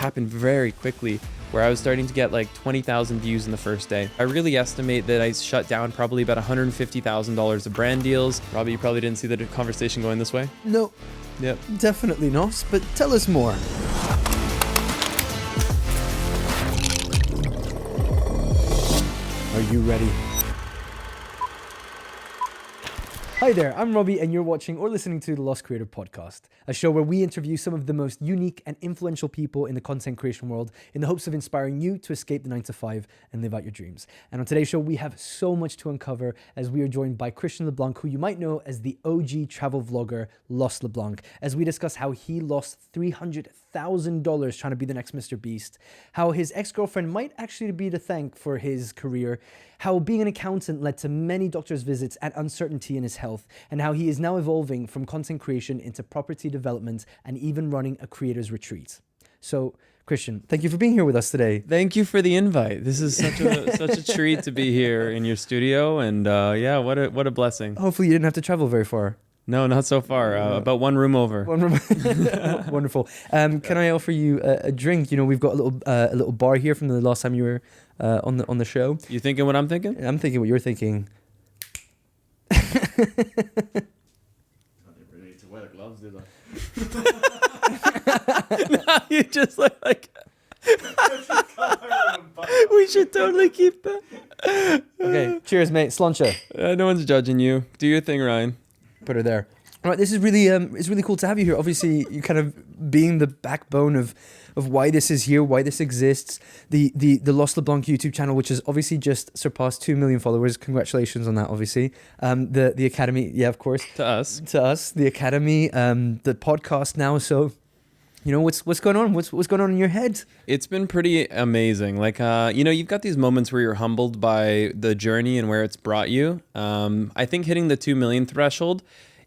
happened very quickly, where I was starting to get like 20,000 views in the first day. I really estimate that I shut down probably about $150,000 of brand deals. Robbie, you probably didn't see the conversation going this way? No. Yep. Definitely not, but tell us more. Are you ready? Hi there, I'm Robbie and you're watching or listening to the Lost Creator Podcast, a show where we interview some of the most unique and influential people in the content creation world in the hopes of inspiring you to escape the 9-to-5 and live out your dreams. And on today's show, we have so much to uncover as we are joined by Christian LeBlanc, who you might know as the OG travel vlogger, Lost LeBlanc, as we discuss how he lost $300,000 trying to be the next MrBeast, how his ex-girlfriend might actually be to thank for his career, how being an accountant led to many doctor's visits and uncertainty in his health, and how he is now evolving from content creation into property development and even running a creator's retreat. So, Christian, thank you for being here with us today. Thank you for the invite. This is such a treat to be here in your studio, and yeah, what a blessing. Hopefully you didn't have to travel very far. No, not so far. About one room over. One room. Wonderful. Can I offer you a drink? You know, we've got a little bar here from the last time you were on the show. You thinking what I'm thinking? I'm thinking what you're thinking. I didn't really need to wear the gloves, did I? No, you just look like. We should totally keep that. Okay, cheers, mate. Sláinte. No one's judging you. Do your thing, Ryan. Put her there. All right, this is really it's really cool to have you here. Obviously, you kind of being the backbone of why this is here, why this exists. The Lost LeBlanc YouTube channel, which has obviously just surpassed 2 million followers. Congratulations on that, obviously. The Academy, yeah, of course. To us, the Academy, the podcast now. So, you know, what's going on? What's going on in your head? It's been pretty amazing. Like, you know, you've got these moments where you're humbled by the journey and where it's brought you. I think hitting the 2 million threshold,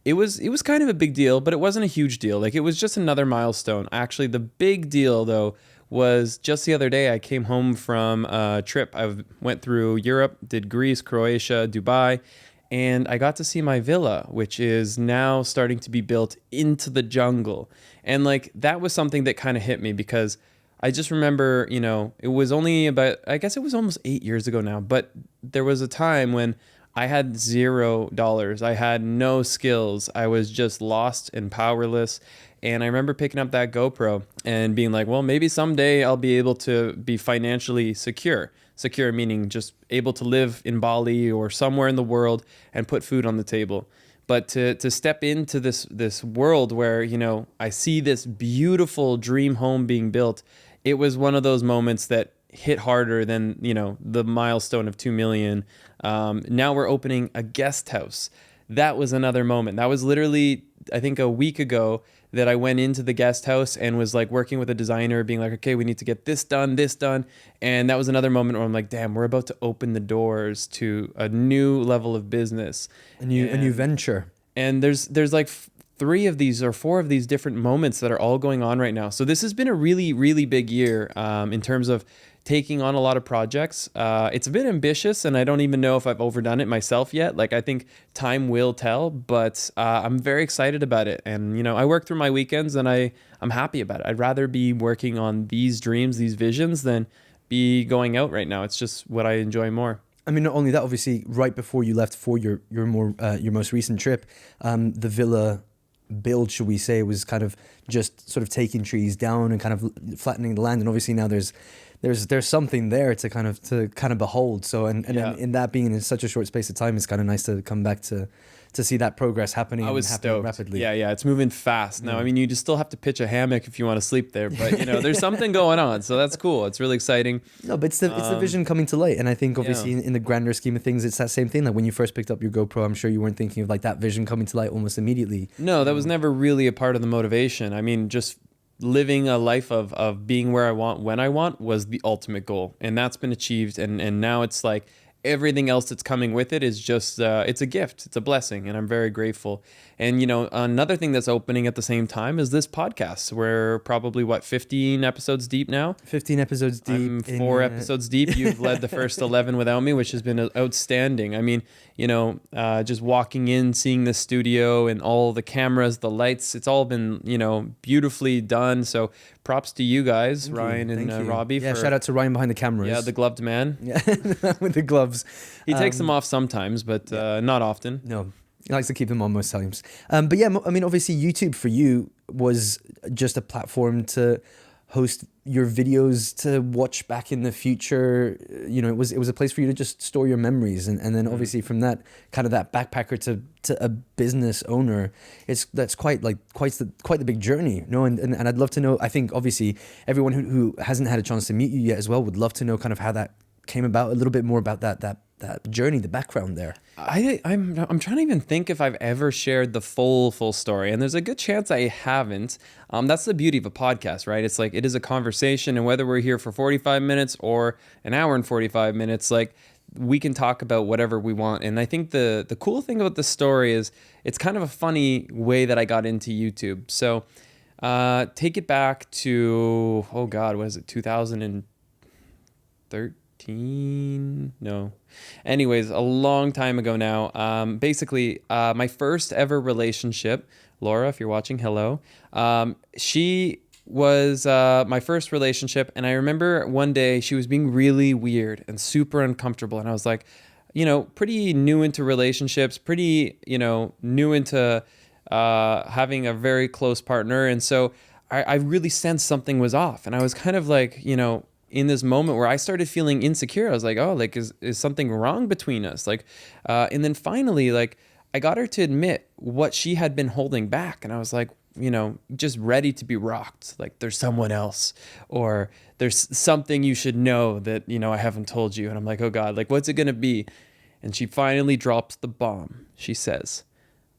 it was kind of a big deal, but it wasn't a huge deal. Like, it was just another milestone. Actually, the big deal though was just the other day I came home from a trip. I went through Europe, did Greece, Croatia, Dubai, and I got to see my villa, which is now starting to be built into the jungle. And like, that was something that kind of hit me, because I just remember, you know, it was only about, I guess it was almost 8 years ago now, but there was a time when I had $0. I had no skills. I was just lost and powerless. And I remember picking up that GoPro and being like, well, maybe someday I'll be able to be financially secure. Secure meaning just able to live in Bali or somewhere in the world and put food on the table. But to step into this world where, you know, I see this beautiful dream home being built, it was one of those moments that hit harder than, you know, the milestone of 2 million. Now we're opening a guest house. That was another moment. That was literally, I think, a week ago that I went into the guest house and was like working with a designer, being like, okay, we need to get this done. And that was another moment where I'm like, damn, we're about to open the doors to a new level of business. A new venture. And there's like 3 of these or 4 of these different moments that are all going on right now. So this has been a really, really big year in terms of taking on a lot of projects. It's a bit ambitious, and I don't even know if I've overdone it myself yet. Like, I think time will tell, but I'm very excited about it. And, you know, I work through my weekends and I'm happy about it. I'd rather be working on these dreams, these visions, than be going out right now. It's just what I enjoy more. I mean, not only that, obviously, right before you left for your most recent trip, the villa build, should we say, was kind of just sort of taking trees down and kind of flattening the land. And obviously now there's something there to kind of behold. So and yeah. in that being in such a short space of time, it's kind of nice to come back to see that progress happening. I was stoked. Rapidly. Yeah, it's moving fast now. I mean, you just still have to pitch a hammock if you want to sleep there, but you know, there's something going on, so that's cool. It's really exciting. No, but it's the vision coming to light, and I think obviously in the grander scheme of things, it's that same thing. Like when you first picked up your GoPro, I'm sure you weren't thinking of like that vision coming to light almost immediately. No, that was never really a part of the motivation. I mean, just living a life of being where I want when I want was the ultimate goal, and that's been achieved. And now it's like everything else that's coming with it is just it's a gift, it's a blessing, and I'm very grateful. And you know, another thing that's opening at the same time is this podcast. We're probably 15 episodes deep now. 15 episodes deep. I'm 4 episodes deep. You've led the first 11 without me, which has been outstanding. I mean, you know, just walking in, seeing the studio and all the cameras, the lights, it's all been, you know, beautifully done. So props to you guys, Thank Ryan you. and Thank you. Robbie. Yeah, shout out to Ryan behind the cameras. Yeah, the gloved man. Yeah, with the gloves. He takes them off sometimes, but not often. No, he likes to keep them on most times. But yeah, I mean, obviously, YouTube for you was just a platform to host your videos to watch back in the future. You know, it was a place for you to just store your memories, and then obviously from that kind of that backpacker to a business owner, that's quite the big journey. You know, and I'd love to know. I think obviously everyone who hasn't had a chance to meet you yet as well would love to know kind of how that came about, a little bit more about that journey, the background there. I'm trying to even think if I've ever shared the full story, and there's a good chance I haven't. That's the beauty of a podcast, right? It's like it is a conversation, and whether we're here for 45 minutes or an hour and 45 minutes, like we can talk about whatever we want. And I think the cool thing about the story is it's kind of a funny way that I got into YouTube. So take it back to, oh God, what is it, 2013? No. Anyways, a long time ago now. Basically, my first ever relationship, Laura, if you're watching, hello. She was my first relationship, and I remember one day she was being really weird and super uncomfortable, and I was like, you know, pretty new into relationships, pretty, you know, new into having a very close partner, and so I really sensed something was off, and I was kind of like, you know, in this moment where I started feeling insecure. I was like, oh, like, is something wrong between us? Like, and then finally, like, I got her to admit what she had been holding back. And I was like, you know, just ready to be rocked. Like, there's someone else, or there's something you should know that, you know, I haven't told you. And I'm like, oh God, like, what's it going to be? And she finally drops the bomb. She says,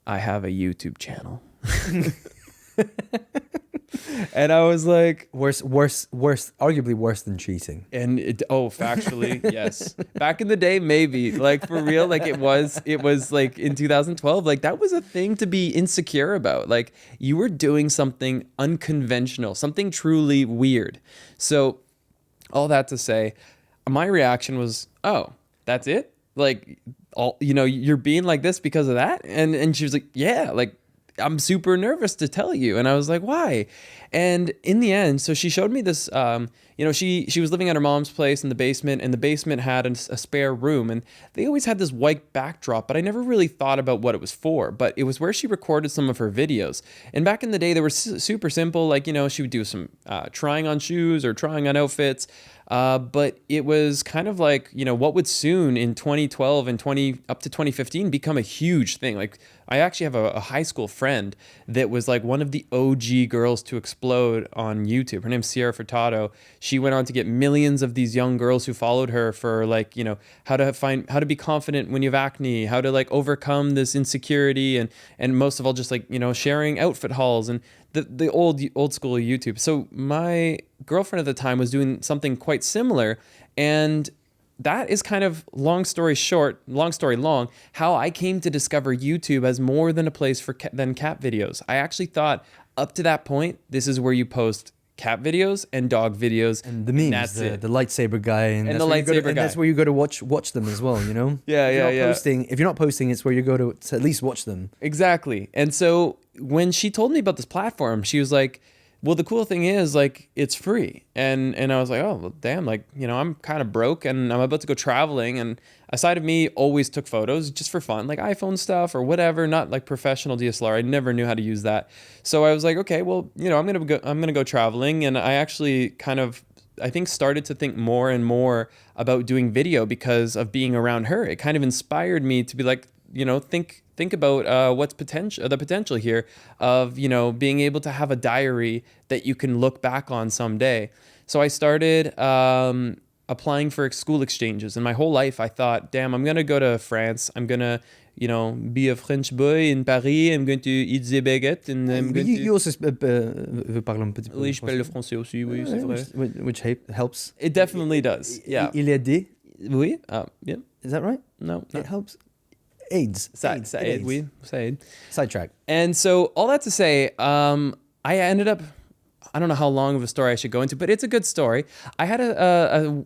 I have a YouTube channel. And I was like, Worse, arguably worse than cheating. and factually, yes. Back in the day, maybe, like, for real, like it was like in 2012, like that was a thing to be insecure about. Like you were doing something unconventional, something truly weird. So all that to say, my reaction was, oh, that's it? Like, all, you know, you're being like this because of that? And she was like, yeah, like, I'm super nervous to tell you. And I was like, why? And in the end, so she showed me this, you know, she was living at her mom's place in the basement, and the basement had a spare room, and they always had this white backdrop, but I never really thought about what it was for. But it was where she recorded some of her videos. And back in the day, they were super simple. Like, you know, she would do some trying on shoes or trying on outfits. But it was kind of like, you know, what would soon in 2012 and up to 2015 become a huge thing. Like, I actually have a high school friend that was like one of the OG girls to explode on YouTube. Her name's Sierra Furtado. She went on to get millions of these young girls who followed her for, like, you know, how to be confident when you have acne, how to like overcome this insecurity, and most of all, just like, you know, sharing outfit hauls and the old school YouTube. So my girlfriend at the time was doing something quite similar, and that is kind of, long story long, how I came to discover YouTube as more than a place for than cat videos. I actually thought up to that point, this is where you post cat videos and dog videos and the memes, that's it. The lightsaber guy, and the lightsaber guy. And that's where you go to watch them as well. You know, yeah. If you're not posting, it's where you go to at least watch them. Exactly. And so when she told me about this platform, she was like, well, the cool thing is, like, it's free. And I was like, oh, well, damn, like, you know, I'm kind of broke and I'm about to go traveling. And a side of me always took photos just for fun, like iPhone stuff or whatever, not like professional DSLR. I never knew how to use that. So I was like, okay, well, you know, I'm going to go traveling. And I actually kind of, I think, started to think more and more about doing video because of being around her. It kind of inspired me to be like, you know, think about what's the potential here of, you know, being able to have a diary that you can look back on someday. So I started applying for school exchanges, and my whole life I thought, damn, I'm gonna go to France. I'm gonna, you know, be a French boy in Paris. I'm going to eat the baguette, and I'm going you also parle un petit peu. Oui, je parle le français aussi. Oui, c'est vrai. Which helps. It definitely does. Yeah. Il est des. Oui. Yeah. Is that right? No. It helps. AIDS. Said. Oui. Said. Sidetrack. And so all that to say, I ended up, I don't know how long of a story I should go into, but it's a good story. I had a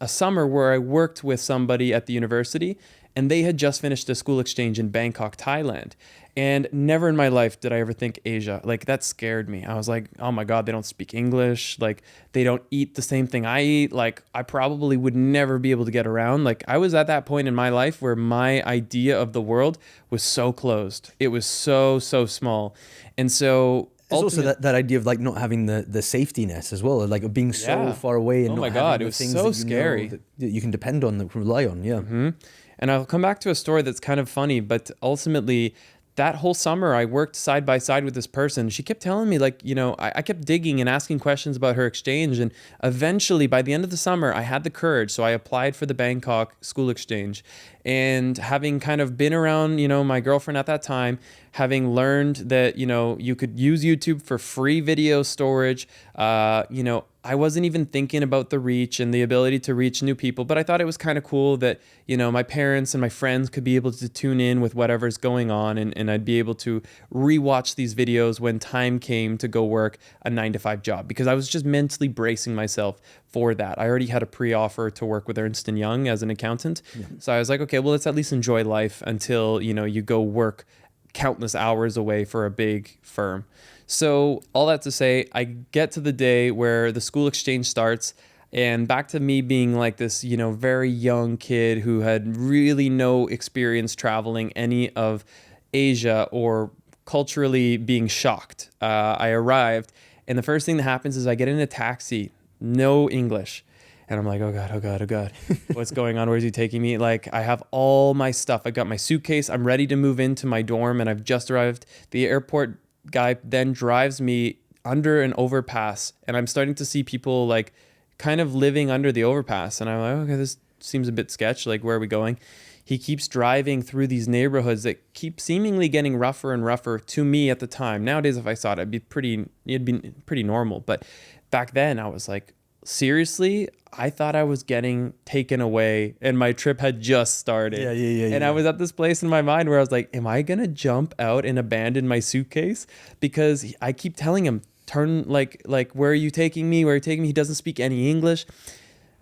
summer where I worked with somebody at the university, and they had just finished a school exchange in Bangkok, Thailand. And never in my life did I ever think Asia. Like, that scared me. I was like, oh my God, they don't speak English. Like, they don't eat the same thing I eat. Like, I probably would never be able to get around. Like, I was at that point in my life where my idea of the world was so closed. It was so, so small. And so there's also that idea of like not having the safety net as well, like being so far away and oh not my having God, the it was things so that scary that you can depend on, that rely on. Yeah. Mm-hmm. And I'll come back to a story that's kind of funny, but ultimately, that whole summer I worked side by side with this person. She kept telling me, like, you know, I kept digging and asking questions about her exchange. And eventually, by the end of the summer, I had the courage. So I applied for the Bangkok school exchange. And having kind of been around, you know, my girlfriend at that time, having learned that, you know, you could use YouTube for free video storage, you know, I wasn't even thinking about the reach and the ability to reach new people, but I thought it was kind of cool that, you know, my parents and my friends could be able to tune in with whatever's going on, and I'd be able to rewatch these videos when time came to go work a 9-to-5 job, because I was just mentally bracing myself for that. I already had a pre-offer to work with Ernst & Young as an accountant. Yeah. So I was like, okay, well, let's at least enjoy life until, you know, you go work countless hours away for a big firm. So all that to say, I get to the day where the school exchange starts, and back to me being like this, you know, very young kid who had really no experience traveling any of Asia or culturally being shocked. I arrived, and the first thing that happens is I get in a taxi, no English. And I'm like, oh God, oh God, oh God. What's going on? Where's he taking me? Like, I have all my stuff. I got my suitcase. I'm ready to move into my dorm, and I've just arrived. The airport guy then drives me under an overpass, and I'm starting to see people like kind of living under the overpass. And I'm like, okay, this seems a bit sketch. Like, where are we going? He keeps driving through these neighborhoods that keep seemingly getting rougher and rougher to me at the time. Nowadays, if I saw it, it'd be pretty normal. But back then I was like, seriously, I thought I was getting taken away and my trip had just started. Yeah. And I was at this place in my mind where I was like, am I going to jump out and abandon my suitcase? Because I keep telling him, turn, like, where are you taking me? Where are you taking me? He doesn't speak any English.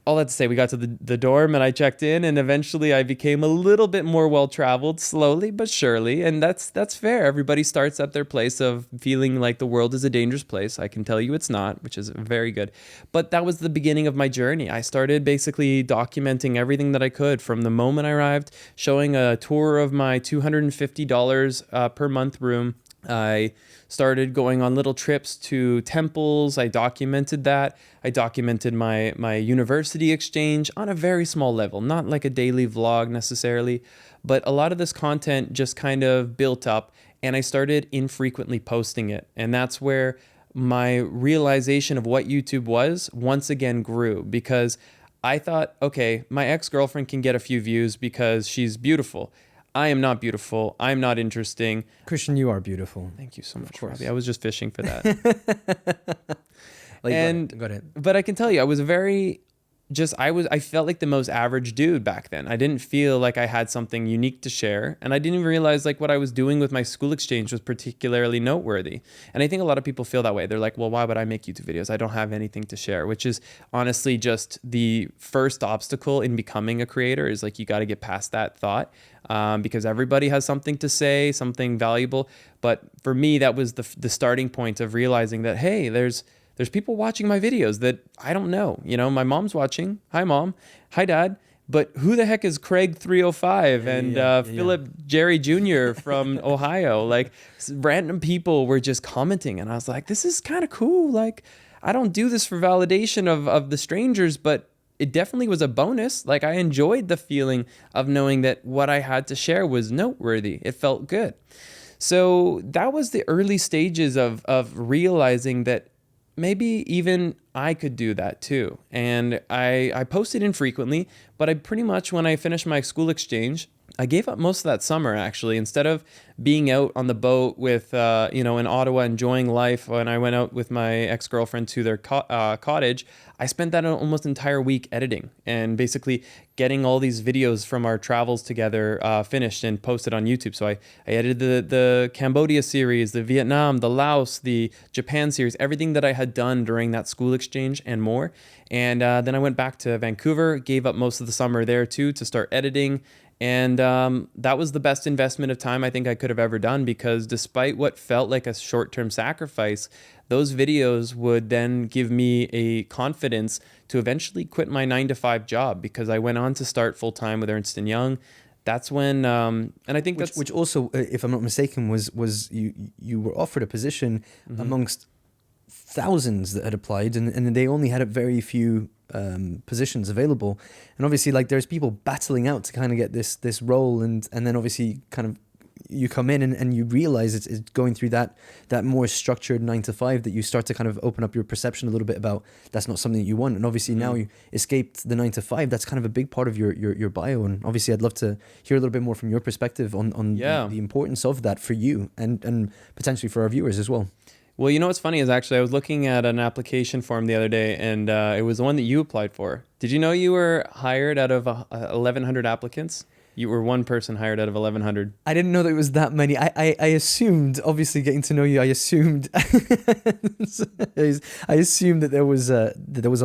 All that to say, we got to the dorm and I checked in, and eventually I became a little bit more well-traveled, slowly but surely. And that's fair. Everybody starts at their place of feeling like the world is a dangerous place. I can tell you it's not, which is very good. But that was the beginning of my journey. I started basically documenting everything that I could from the moment I arrived, showing a tour of my $250 per month room. I started going on little trips to temples. I documented that. I documented my university exchange on a very small level, not like a daily vlog necessarily, but a lot of this content just kind of built up, and I started infrequently posting it. And that's where my realization of what YouTube was once again grew, because I thought, okay, my ex-girlfriend can get a few views because she's beautiful. I am not beautiful. I'm not interesting. Christian, you are beautiful. Thank you so much, Robbie. I was just fishing for that. Got it. But I can tell you, I was I felt like the most average dude back then. I didn't feel like I had something unique to share. And I didn't even realize like what I was doing with my school exchange was particularly noteworthy. And I think a lot of people feel that way. They're like, well, why would I make YouTube videos? I don't have anything to share, which is honestly just the first obstacle in becoming a creator, is like, you got to get past that thought. Because everybody has something to say, something valuable. But for me, that was the starting point of realizing that, hey, there's people watching my videos that I don't know. You know, my mom's watching. Hi, Mom. Hi, Dad. But who the heck is Craig 305 and Philip Jerry Jr. from Ohio? Like, random people were just commenting. And I was like, this is kind of cool. Like, I don't do this for validation of the strangers, but it definitely was a bonus. Like, I enjoyed the feeling of knowing that what I had to share was noteworthy. It felt good. So that was the early stages of realizing that maybe even I could do that too. And I posted infrequently, but I pretty much, when I finished my school exchange, I gave up most of that summer, actually. Instead of being out on the boat with, in Ottawa enjoying life, when I went out with my ex-girlfriend to their cottage, I spent that almost entire week editing and basically getting all these videos from our travels together finished and posted on YouTube. So I edited the Cambodia series, the Vietnam, the Laos, the Japan series, everything that I had done during that school exchange and more. And then I went back to Vancouver, gave up most of the summer there too to start editing. And that was the best investment of time I think I could have ever done, because despite what felt like a short-term sacrifice, those videos would then give me a confidence to eventually quit my 9 to 5 job, because I went on to start full-time with Ernst & Young. That's when, and I think Which also, if I'm not mistaken, was you were offered a position amongst thousands that had applied, and they only had a very few positions available. And obviously, like, there's people battling out to kind of get this role, and then obviously kind of you come in and you realize it's going through that more structured 9 to 5 that you start to kind of open up your perception a little bit about that's not something that you want. And obviously now you escaped the 9 to 5. That's kind of a big part of your bio. And obviously I'd love to hear a little bit more from your perspective on the importance of that for you and potentially for our viewers as well. Well, you know what's funny is actually I was looking at an application form the other day, and it was the one that you applied for. Did you know you were hired out of 1,100 applicants? You were one person hired out of 1,100. I didn't know that it was that many. I assumed, obviously getting to know you, I assumed I assumed that there was a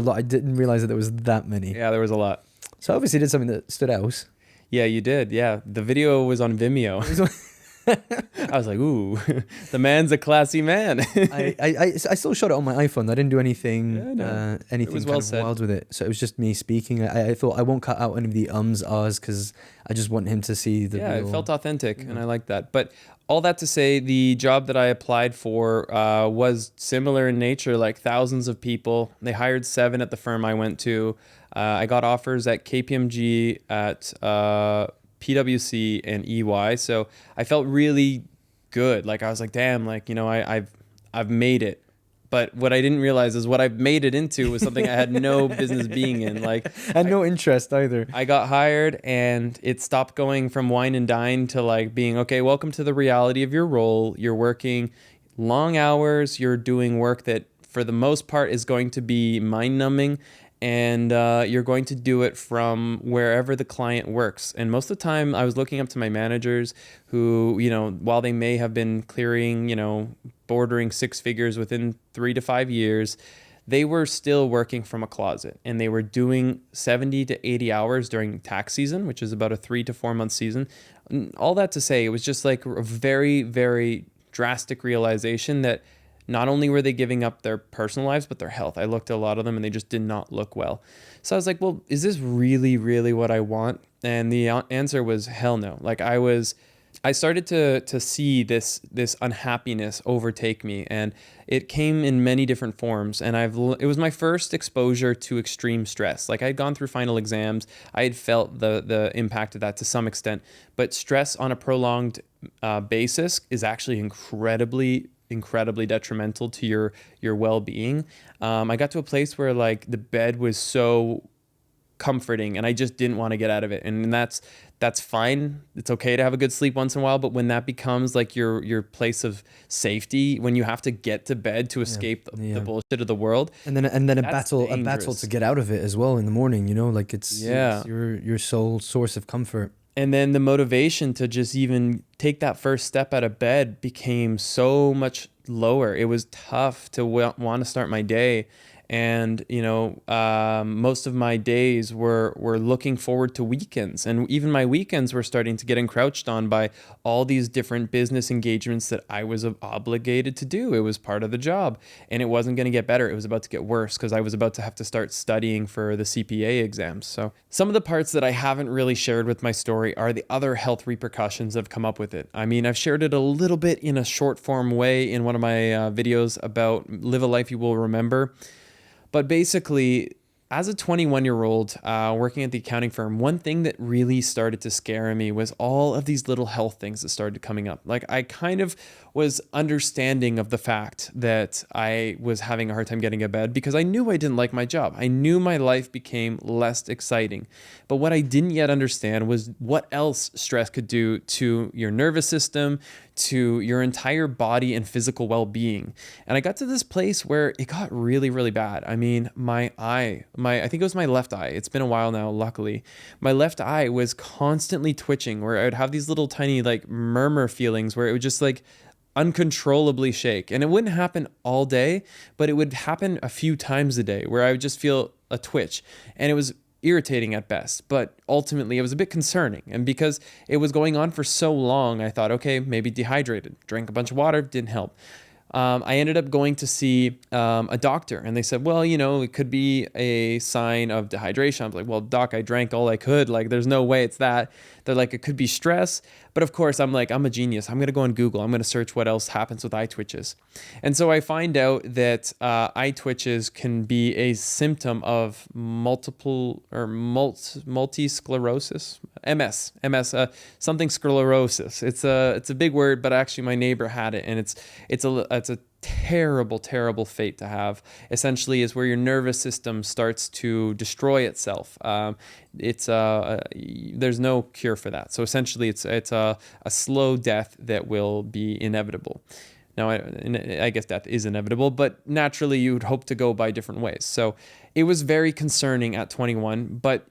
lot. I didn't realize that there was that many. Yeah, there was a lot. So I obviously did something that stood out. Yeah, you did. Yeah, the video was on Vimeo. I was like, ooh, the man's a classy man. I still shot it on my iPhone. I didn't do anything anything well kind of said. wild with it. So it was just me speaking. I thought I won't cut out any of the ahs because I just want him to see the real... it felt authentic, and I like that. But all that to say, the job that I applied for was similar in nature, like thousands of people. They hired 7 at the firm I went to. I got offers at KPMG, at PwC, and EY. So I felt really good. Like I was like, damn, like, you know, I've made it. But what I didn't realize is what I've made it into was something I had no business being in. Like, and no interest either. I got hired, and it stopped going from wine and dine to like being, okay, welcome to the reality of your role. You're working long hours. You're doing work that for the most part is going to be mind numbing. And you're going to do it from wherever the client works. And most of the time I was looking up to my managers who, you know, while they may have been clearing, you know, bordering 6 figures within 3 to 5 years, they were still working from a closet, and they were doing 70 to 80 hours during tax season, which is about a 3 to 4 month season. All that to say, it was just like a very, very drastic realization that not only were they giving up their personal lives, but their health. I looked at a lot of them and they just did not look well. So I was like, well, is this really, really what I want? And the answer was hell no. Like I started to see this unhappiness overtake me, and it came in many different forms. And it was my first exposure to extreme stress. Like I had gone through final exams. I had felt the impact of that to some extent, but stress on a prolonged basis is actually incredibly detrimental to your well-being. I got to a place where like the bed was so comforting and I just didn't want to get out of it. And that's fine. It's okay to have a good sleep once in a while, but when that becomes like your place of safety, when you have to get to bed to escape the bullshit of the world, and then a battle to get out of it as well in the morning, you know, like it's your sole source of comfort. And then the motivation to just even take that first step out of bed became so much lower. It was tough to want to start my day. And, you know, most of my days were looking forward to weekends. And even my weekends were starting to get encroached on by all these different business engagements that I was obligated to do. It was part of the job. And it wasn't going to get better. It was about to get worse because I was about to have to start studying for the CPA exams. So some of the parts that I haven't really shared with my story are the other health repercussions that have come up with it. I mean, I've shared it a little bit in a short form way in one of my videos about Live a Life You Will Remember. But basically, as a 21-year-old working at the accounting firm, one thing that really started to scare me was all of these little health things that started coming up. Like I kind of was understanding of the fact that I was having a hard time getting out of bed because I knew I didn't like my job. I knew my life became less exciting. But what I didn't yet understand was what else stress could do to your nervous system, to your entire body and physical well-being. And I got to this place where it got really, really bad. I mean, I think it was my left eye. It's been a while now, luckily. My left eye was constantly twitching where I would have these little tiny like murmur feelings where it would just like uncontrollably shake. And it wouldn't happen all day, but it would happen a few times a day where I would just feel a twitch. And it irritating at best, but ultimately it was a bit concerning. And because it was going on for so long, I thought, okay, maybe dehydrated. Drank a bunch of water, didn't help. I ended up going to see a doctor, and they said, well, it could be a sign of dehydration. I was like, well, doc, I drank all I could. Like, there's no way it's that. They're like, it could be stress. But of course, I'm like, I'm a genius. I'm going to go on Google. I'm going to search what else happens with eye twitches. And so I find out that eye twitches can be a symptom of multisclerosis, MS, something sclerosis. It's a big word, but actually my neighbor had it, and it's a terrible, terrible fate to have. Essentially, is where your nervous system starts to destroy itself. There's no cure for that. So essentially, it's a slow death that will be inevitable. Now, I guess death is inevitable, but naturally, you would hope to go by different ways. So it was very concerning at 21, but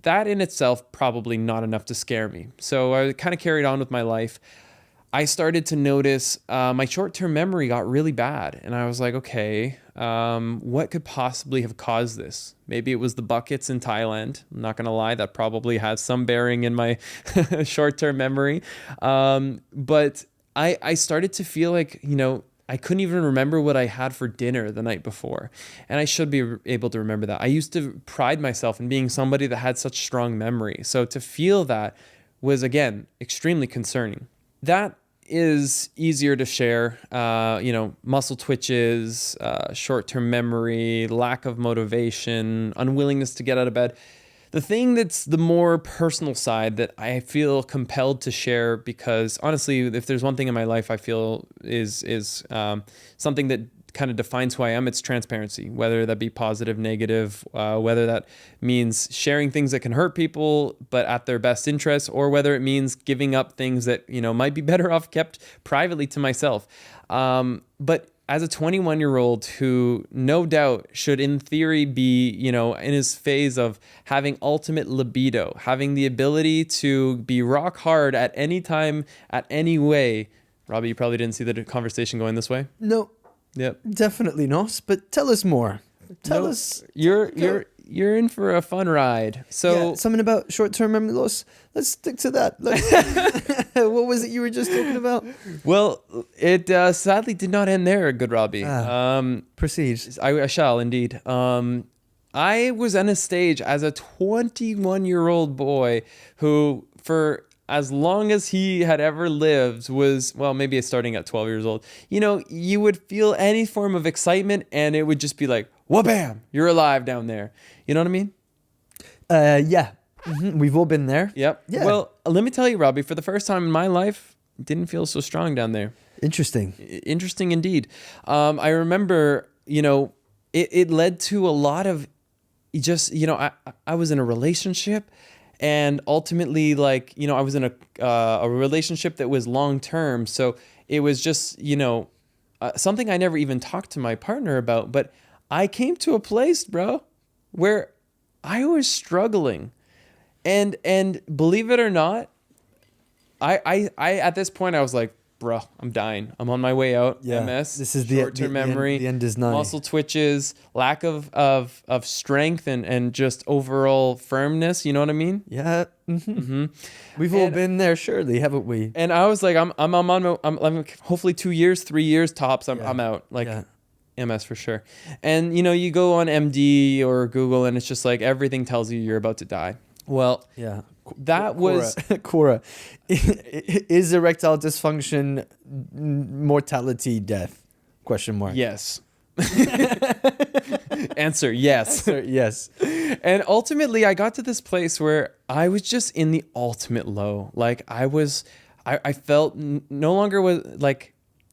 that in itself probably not enough to scare me. So I kind of carried on with my life. I started to notice my short-term memory got really bad. And I was like, okay, what could possibly have caused this? Maybe it was the buckets in Thailand. I'm not going to lie, that probably has some bearing in my short-term memory. But I started to feel like, I couldn't even remember what I had for dinner the night before. And I should be able to remember that. I used to pride myself in being somebody that had such strong memory. So to feel that was, again, extremely concerning. That is easier to share, muscle twitches, short-term memory, lack of motivation, unwillingness to get out of bed. The thing that's the more personal side that I feel compelled to share, because honestly, if there's one thing in my life I feel is something that kind of defines who I am, it's transparency, whether that be positive, negative, whether that means sharing things that can hurt people, but at their best interest, or whether it means giving up things that, might be better off kept privately to myself. But as a 21-year-old who no doubt should in theory be, in his phase of having ultimate libido, having the ability to be rock hard at any time, at any way. Robbie, you probably didn't see the conversation going this way? No. Yep. Definitely not. But tell us more. Tell us. You're in for a fun ride. So yeah, something about short-term memory loss. Let's stick to that. What was it you were just talking about? Well, it sadly did not end there, good Robbie. Proceed. I shall indeed. I was in a stage as a 21-year-old boy who, for as long as he had ever lived, was, well, maybe starting at 12 years old, you would feel any form of excitement and it would just be like, wha-bam, you're alive down there. You know what I mean? Yeah. Mm-hmm. We've all been there. Yep. Yeah. Well, let me tell you, Robbie, for the first time in my life, didn't feel so strong down there. Interesting. Interesting indeed. I remember, it led to a lot of just, I was in a relationship. And ultimately, I was in a relationship that was long term. So it was just, something I never even talked to my partner about. But I came to a place, bro, where I was struggling. And believe it or not, I at this point, I was like, bro, I'm dying. I'm on my way out. Yeah. MS. This is short-term memory. The end is nigh. Muscle twitches, lack of strength and just overall firmness. You know what I mean? Yeah. Mm-hmm. We've all been there, surely, haven't we? And I was like, I'm hopefully 2 years, 3 years tops. I'm out. MS for sure. And you go on MD or Google, and it's just like everything tells you you're about to die. Well, yeah. That was Cora. Is erectile dysfunction mortality death? Question mark. Yes. Answer yes. Yes. And ultimately, I got to this place where I was just in the ultimate low. Like I felt no longer was like.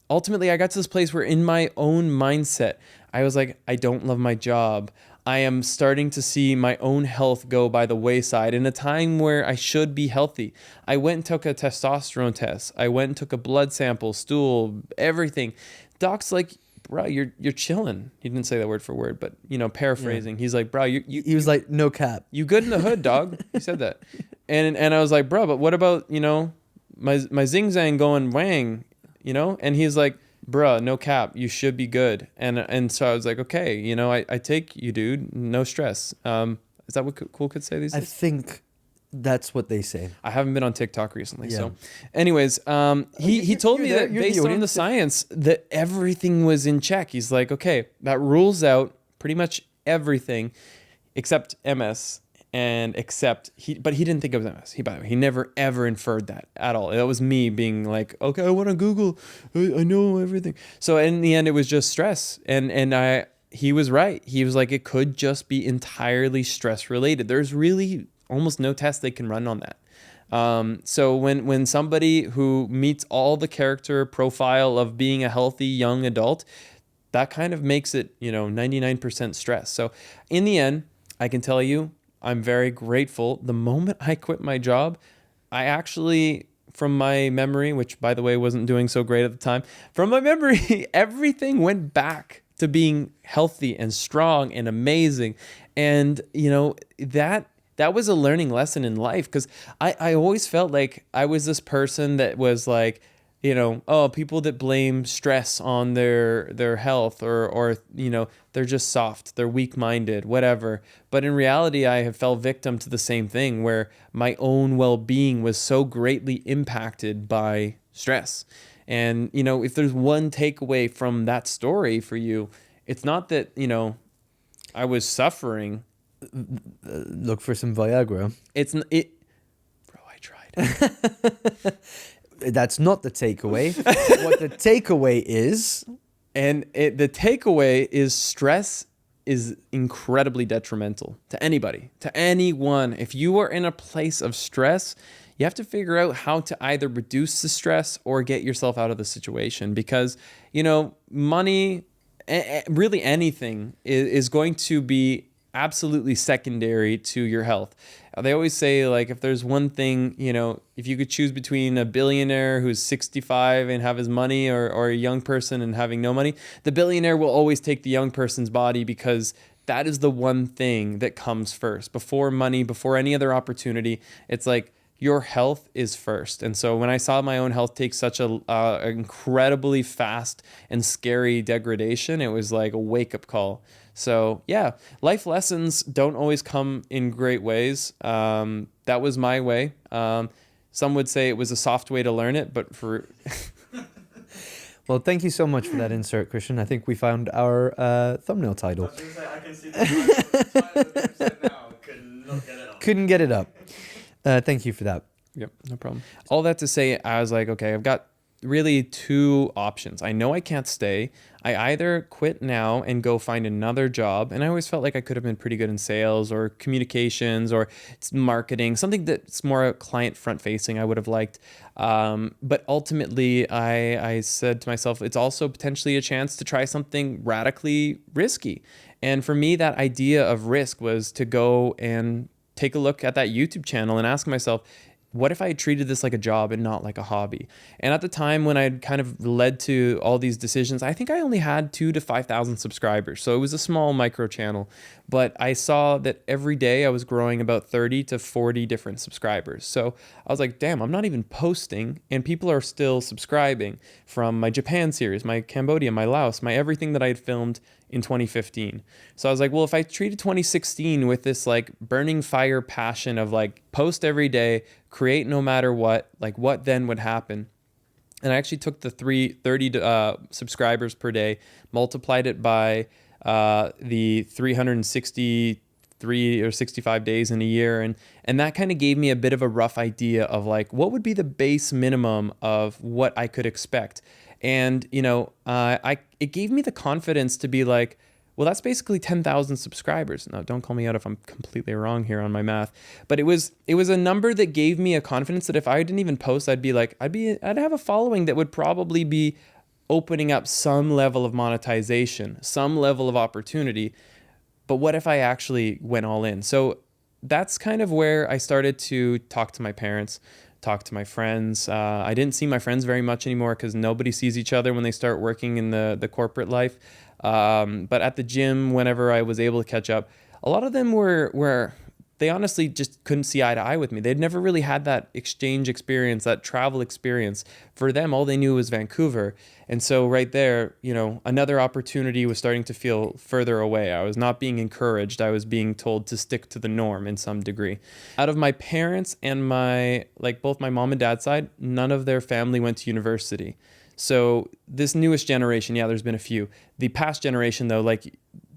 Ultimately, I got to this place where in my own mindset, I was like, I don't love my job. I am starting to see my own health go by the wayside in a time where I should be healthy. I went and took a testosterone test. I went and took a blood sample, stool, everything. Doc's like, bro, you're chilling. He didn't say that word for word, but paraphrasing. Yeah. He's like, bro, he was like, no cap. You good in the hood, dog. He said that. And I was like, bro, but what about, my zing zang going wang, And he's like, bruh, no cap, you should be good. And so I was like, okay, I take you, dude, no stress. Is that what cool kids say these I days? think that's what they say. I haven't been on TikTok recently. Yeah. So anyways, he told me that you're the based on the audience. science that everything was in check. He's like, okay, that rules out pretty much everything except MS and but he didn't think it was MS. By the way, he never ever inferred that at all. That was me being like, okay, I want to Google. I know everything. So in the end, it was just stress. He was right. He was like, it could just be entirely stress related. There's really almost no test they can run on that. So when somebody who meets all the character profile of being a healthy young adult, that kind of makes it, 99% stress. So in the end, I can tell you, I'm very grateful. The moment I quit my job, I actually, from my memory, which by the way wasn't doing so great at the time, from my memory, everything went back to being healthy and strong and amazing. And, that was a learning lesson in life, because I always felt like I was this person that was like, people that blame stress on their health or they're just soft, they're weak-minded, whatever. But in reality, I have fell victim to the same thing, where my own well-being was so greatly impacted by stress. And, if there's one takeaway from that story for you, it's not that, I was suffering. Look for some Viagra. Bro, I tried. That's not the takeaway. What the takeaway is... And the takeaway is stress is incredibly detrimental to anybody, to anyone. If you are in a place of stress, you have to figure out how to either reduce the stress or get yourself out of the situation, because, money, really anything is going to be absolutely secondary to your health. They always say, like, if there's one thing, if you could choose between a billionaire who's 65 and have his money or a young person and having no money, the billionaire will always take the young person's body, because that is the one thing that comes first. Before money, before any other opportunity, it's like your health is first. And so when I saw my own health take such a incredibly fast and scary degradation, it was like a wake-up call. So yeah, life lessons don't always come in great ways. That was my way. Some would say it was a soft way to learn it, but for... Well, thank you so much for that insert, Christian. I think we found our thumbnail title. I can see the now. Couldn't get it up. Thank you for that. Yep, no problem. All that to say, I was like, okay, I've got really two options. I know I can't stay. I either quit now and go find another job. And I always felt like I could have been pretty good in sales or communications or marketing, something that's more client front facing I would have liked. But ultimately, I said to myself, it's also potentially a chance to try something radically risky. And for me, that idea of risk was to go and take a look at that YouTube channel and ask myself, what if I had treated this like a job and not like a hobby? And at the time when I'd kind of led to all these decisions, I think I only had 2,000 to 5,000 subscribers. So it was a small micro channel, but I saw that every day I was growing about 30 to 40 different subscribers. So I was like, damn, I'm not even posting and people are still subscribing, from my Japan series, my Cambodia, my Laos, my everything that I had filmed in 2015. So I was like, well, if I treated 2016 with this like burning fire passion of like post every day, create no matter what, like what then would happen? And I actually took the 30 subscribers per day, multiplied it by the 363 or 65 days in a year. And that kind of gave me a bit of a rough idea of like, what would be the base minimum of what I could expect. And, it gave me the confidence to be like, well, that's basically 10,000 subscribers. Now, don't call me out if I'm completely wrong here on my math, but it was a number that gave me a confidence that if I didn't even post, I'd have a following that would probably be opening up some level of monetization, some level of opportunity. But what if I actually went all in? So that's kind of where I started to talk to my parents, talk to my friends. I didn't see my friends very much anymore because nobody sees each other when they start working in the corporate life. But at the gym, whenever I was able to catch up, a lot of them they honestly just couldn't see eye to eye with me. They'd never really had that exchange experience, that travel experience. For them, all they knew was Vancouver. And so right there, another opportunity was starting to feel further away. I was not being encouraged. I was being told to stick to the norm in some degree. Out of my parents and both my mom and dad's side, none of their family went to university. So this newest generation, yeah, there's been a few. The past generation though,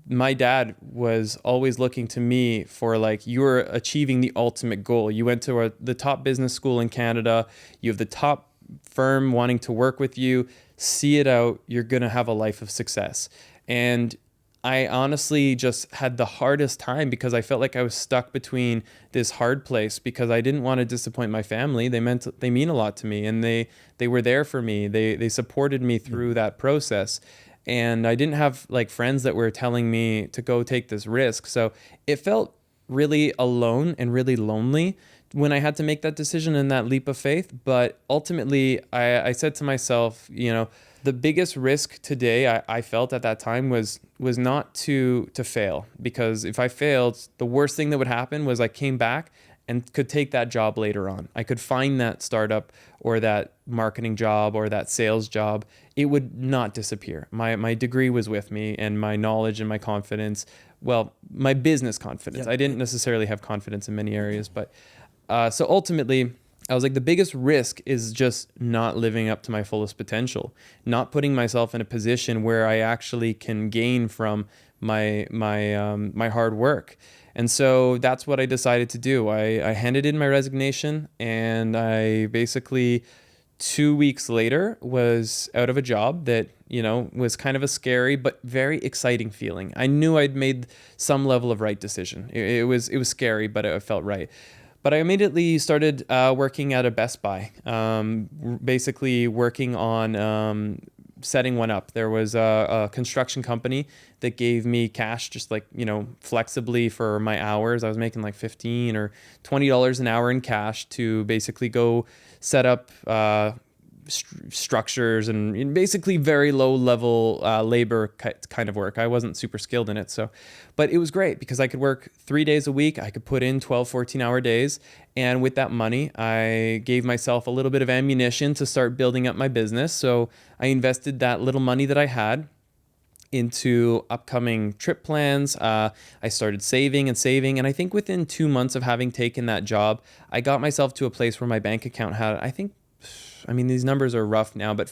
my dad was always looking to me for you're achieving the ultimate goal. You went to the top business school in Canada. You have the top firm wanting to work with you. See it out. You're going to have a life of success. And I honestly just had the hardest time because I felt like I was stuck between this hard place because I didn't want to disappoint my family. They mean a lot to me, and they were there for me. They supported me through that process. And I didn't have friends that were telling me to go take this risk. So it felt really alone and really lonely when I had to make that decision and that leap of faith. But ultimately, I said to myself, the biggest risk today I felt at that time was not to fail. Because if I failed, the worst thing that would happen was I came back and could take that job later on. I could find that startup or that marketing job or that sales job. It would not disappear. My degree was with me, and my knowledge and my confidence, my business confidence. Yeah. I didn't necessarily have confidence in many areas, but so ultimately, I was like, the biggest risk is just not living up to my fullest potential, not putting myself in a position where I actually can gain from my hard work. And so that's what I decided to do. I handed in my resignation, and I basically 2 weeks later was out of a job that, was kind of a scary but very exciting feeling. I knew I'd made some level of right decision. It was scary, but it felt right. But I immediately started working at a Best Buy, basically working on setting one up. There was a construction company that gave me cash just flexibly for my hours. I was making $15 or $20 an hour in cash to basically go set up structures and basically very low level labor kind of work. I wasn't super skilled in it. But it was great because I could work 3 days a week. I could put in 12, 14-hour days. And with that money, I gave myself a little bit of ammunition to start building up my business. So I invested that little money that I had into upcoming trip plans. I started saving. And I think within 2 months of having taken that job, I got myself to a place where my bank account had, these numbers are rough now, but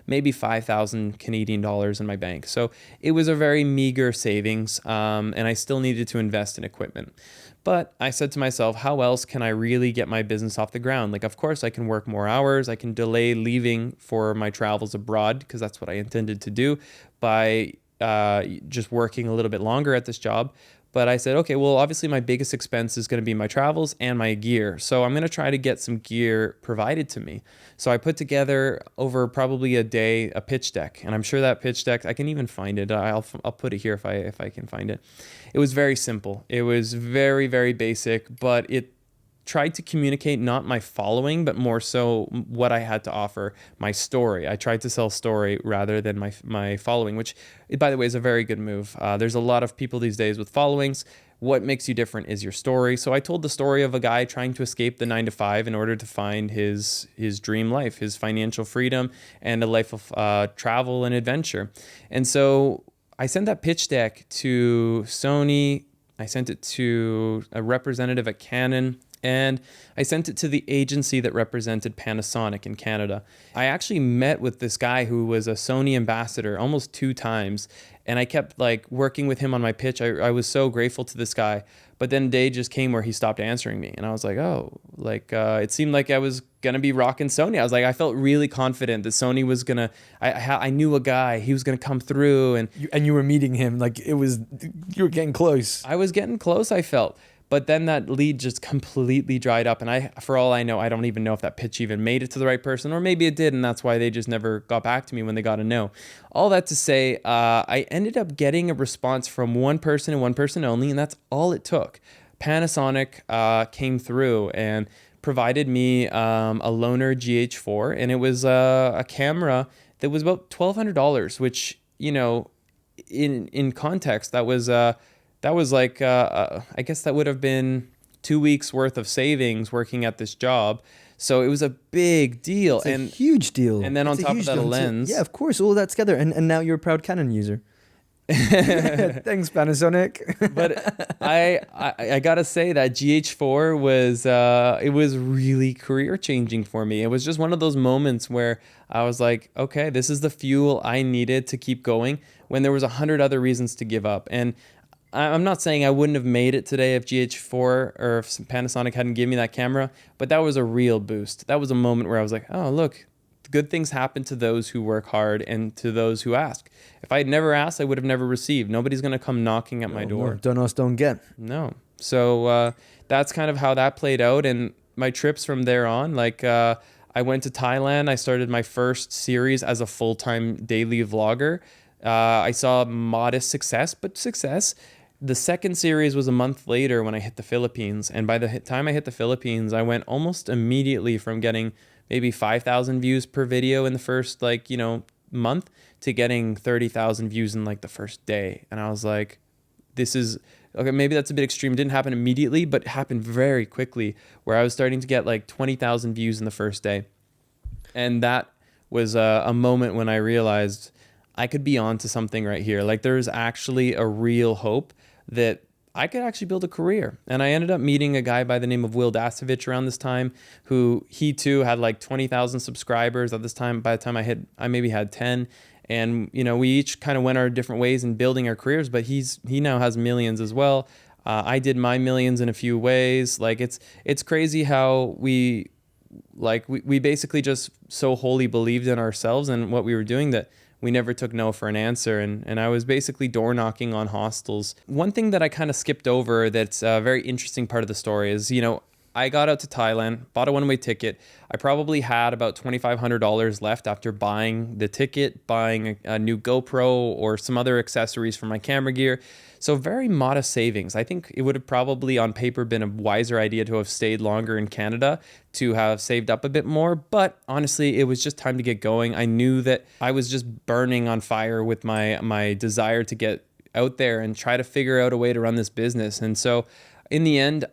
maybe 5,000 Canadian dollars in my bank. So it was a very meager savings, and I still needed to invest in equipment. But I said to myself, how else can I really get my business off the ground? Of course, I can work more hours. I can delay leaving for my travels abroad because that's what I intended to do by just working a little bit longer at this job. But I said, okay, well, obviously my biggest expense is going to be my travels and my gear. So I'm going to try to get some gear provided to me. So I put together over probably a day a pitch deck. And I'm sure that pitch deck, I can even find it. I'll put it here if I can find it. It was very simple. It was very, very basic, but it tried to communicate not my following, but more so what I had to offer, my story. I tried to sell story rather than my following, which, by the way, is a very good move. There's a lot of people these days with followings. What makes you different is your story. So I told the story of a guy trying to escape the 9-to-5 in order to find his dream life, his financial freedom, and a life of travel and adventure. And so I sent that pitch deck to Sony. I sent it to a representative at Canon. And I sent it to the agency that represented Panasonic in Canada. I actually met with this guy who was a Sony ambassador almost 2 times. And I kept working with him on my pitch. I was so grateful to this guy. But then a day just came where he stopped answering me. And I was like, it seemed like I was going to be rocking Sony. I was like, I felt really confident that Sony was going to, I knew a guy, he was going to come through. And you were meeting him, you were getting close. I was getting close, I felt. But then that lead just completely dried up. And for all I know, I don't even know if that pitch even made it to the right person, or maybe it did. And that's why they just never got back to me when they got a no. All that to say, I ended up getting a response from one person and one person only. And that's all it took. Panasonic came through and provided me a loaner GH4. And it was a camera that was about $1,200, which, in context, that was I guess that would have been 2 weeks worth of savings working at this job. So it was a big deal. It's a huge deal. And then on It's top of that, a lens. Yeah, of course, all that together. And now you're a proud Canon user. Thanks, Panasonic. But I gotta say that GH4 was it was really career changing for me. It was just one of those moments where I was like, okay, this is the fuel I needed to keep going when there was 100 other reasons to give up. And I'm not saying I wouldn't have made it today if GH4 or if Panasonic hadn't given me that camera, but that was a real boost. That was a moment where I was like, oh, look, good things happen to those who work hard and to those who ask. If I had never asked, I would have never received. Nobody's going to come knocking at my door. No, don't ask, don't get. No. So that's kind of how that played out. And my trips from there on, like I went to Thailand. I started my first series as a full-time daily vlogger. I saw modest success, but success. The second series was a month later when I hit the Philippines. And by the time I hit the Philippines, I went almost immediately from getting maybe 5,000 views per video in the first, month to getting 30,000 views in like the first day. And I was like, this is, okay, maybe that's a bit extreme. It didn't happen immediately, but it happened very quickly where I was starting to get like 20,000 views in the first day. And that was a moment when I realized I could be on to something right here. Like there's actually a real hope that I could actually build a career. And I ended up meeting a guy by the name of Will Dasovich around this time, who he too had like 20,000 subscribers at this time. By the time I maybe had 10. And, we each kind of went our different ways in building our careers, but he now has millions as well. I did my millions in a few ways. Like it's crazy how we basically just so wholly believed in ourselves and what we were doing that we never took no for an answer. And I was basically door knocking on hostels. One thing that I kind of skipped over that's a very interesting part of the story is, I got out to Thailand, bought a one-way ticket. I probably had about $2,500 left after buying the ticket, buying a new GoPro or some other accessories for my camera gear. So very modest savings. I think it would have probably on paper been a wiser idea to have stayed longer in Canada to have saved up a bit more. But honestly, it was just time to get going. I knew that I was just burning on fire with my desire to get out there and try to figure out a way to run this business. And so in the end,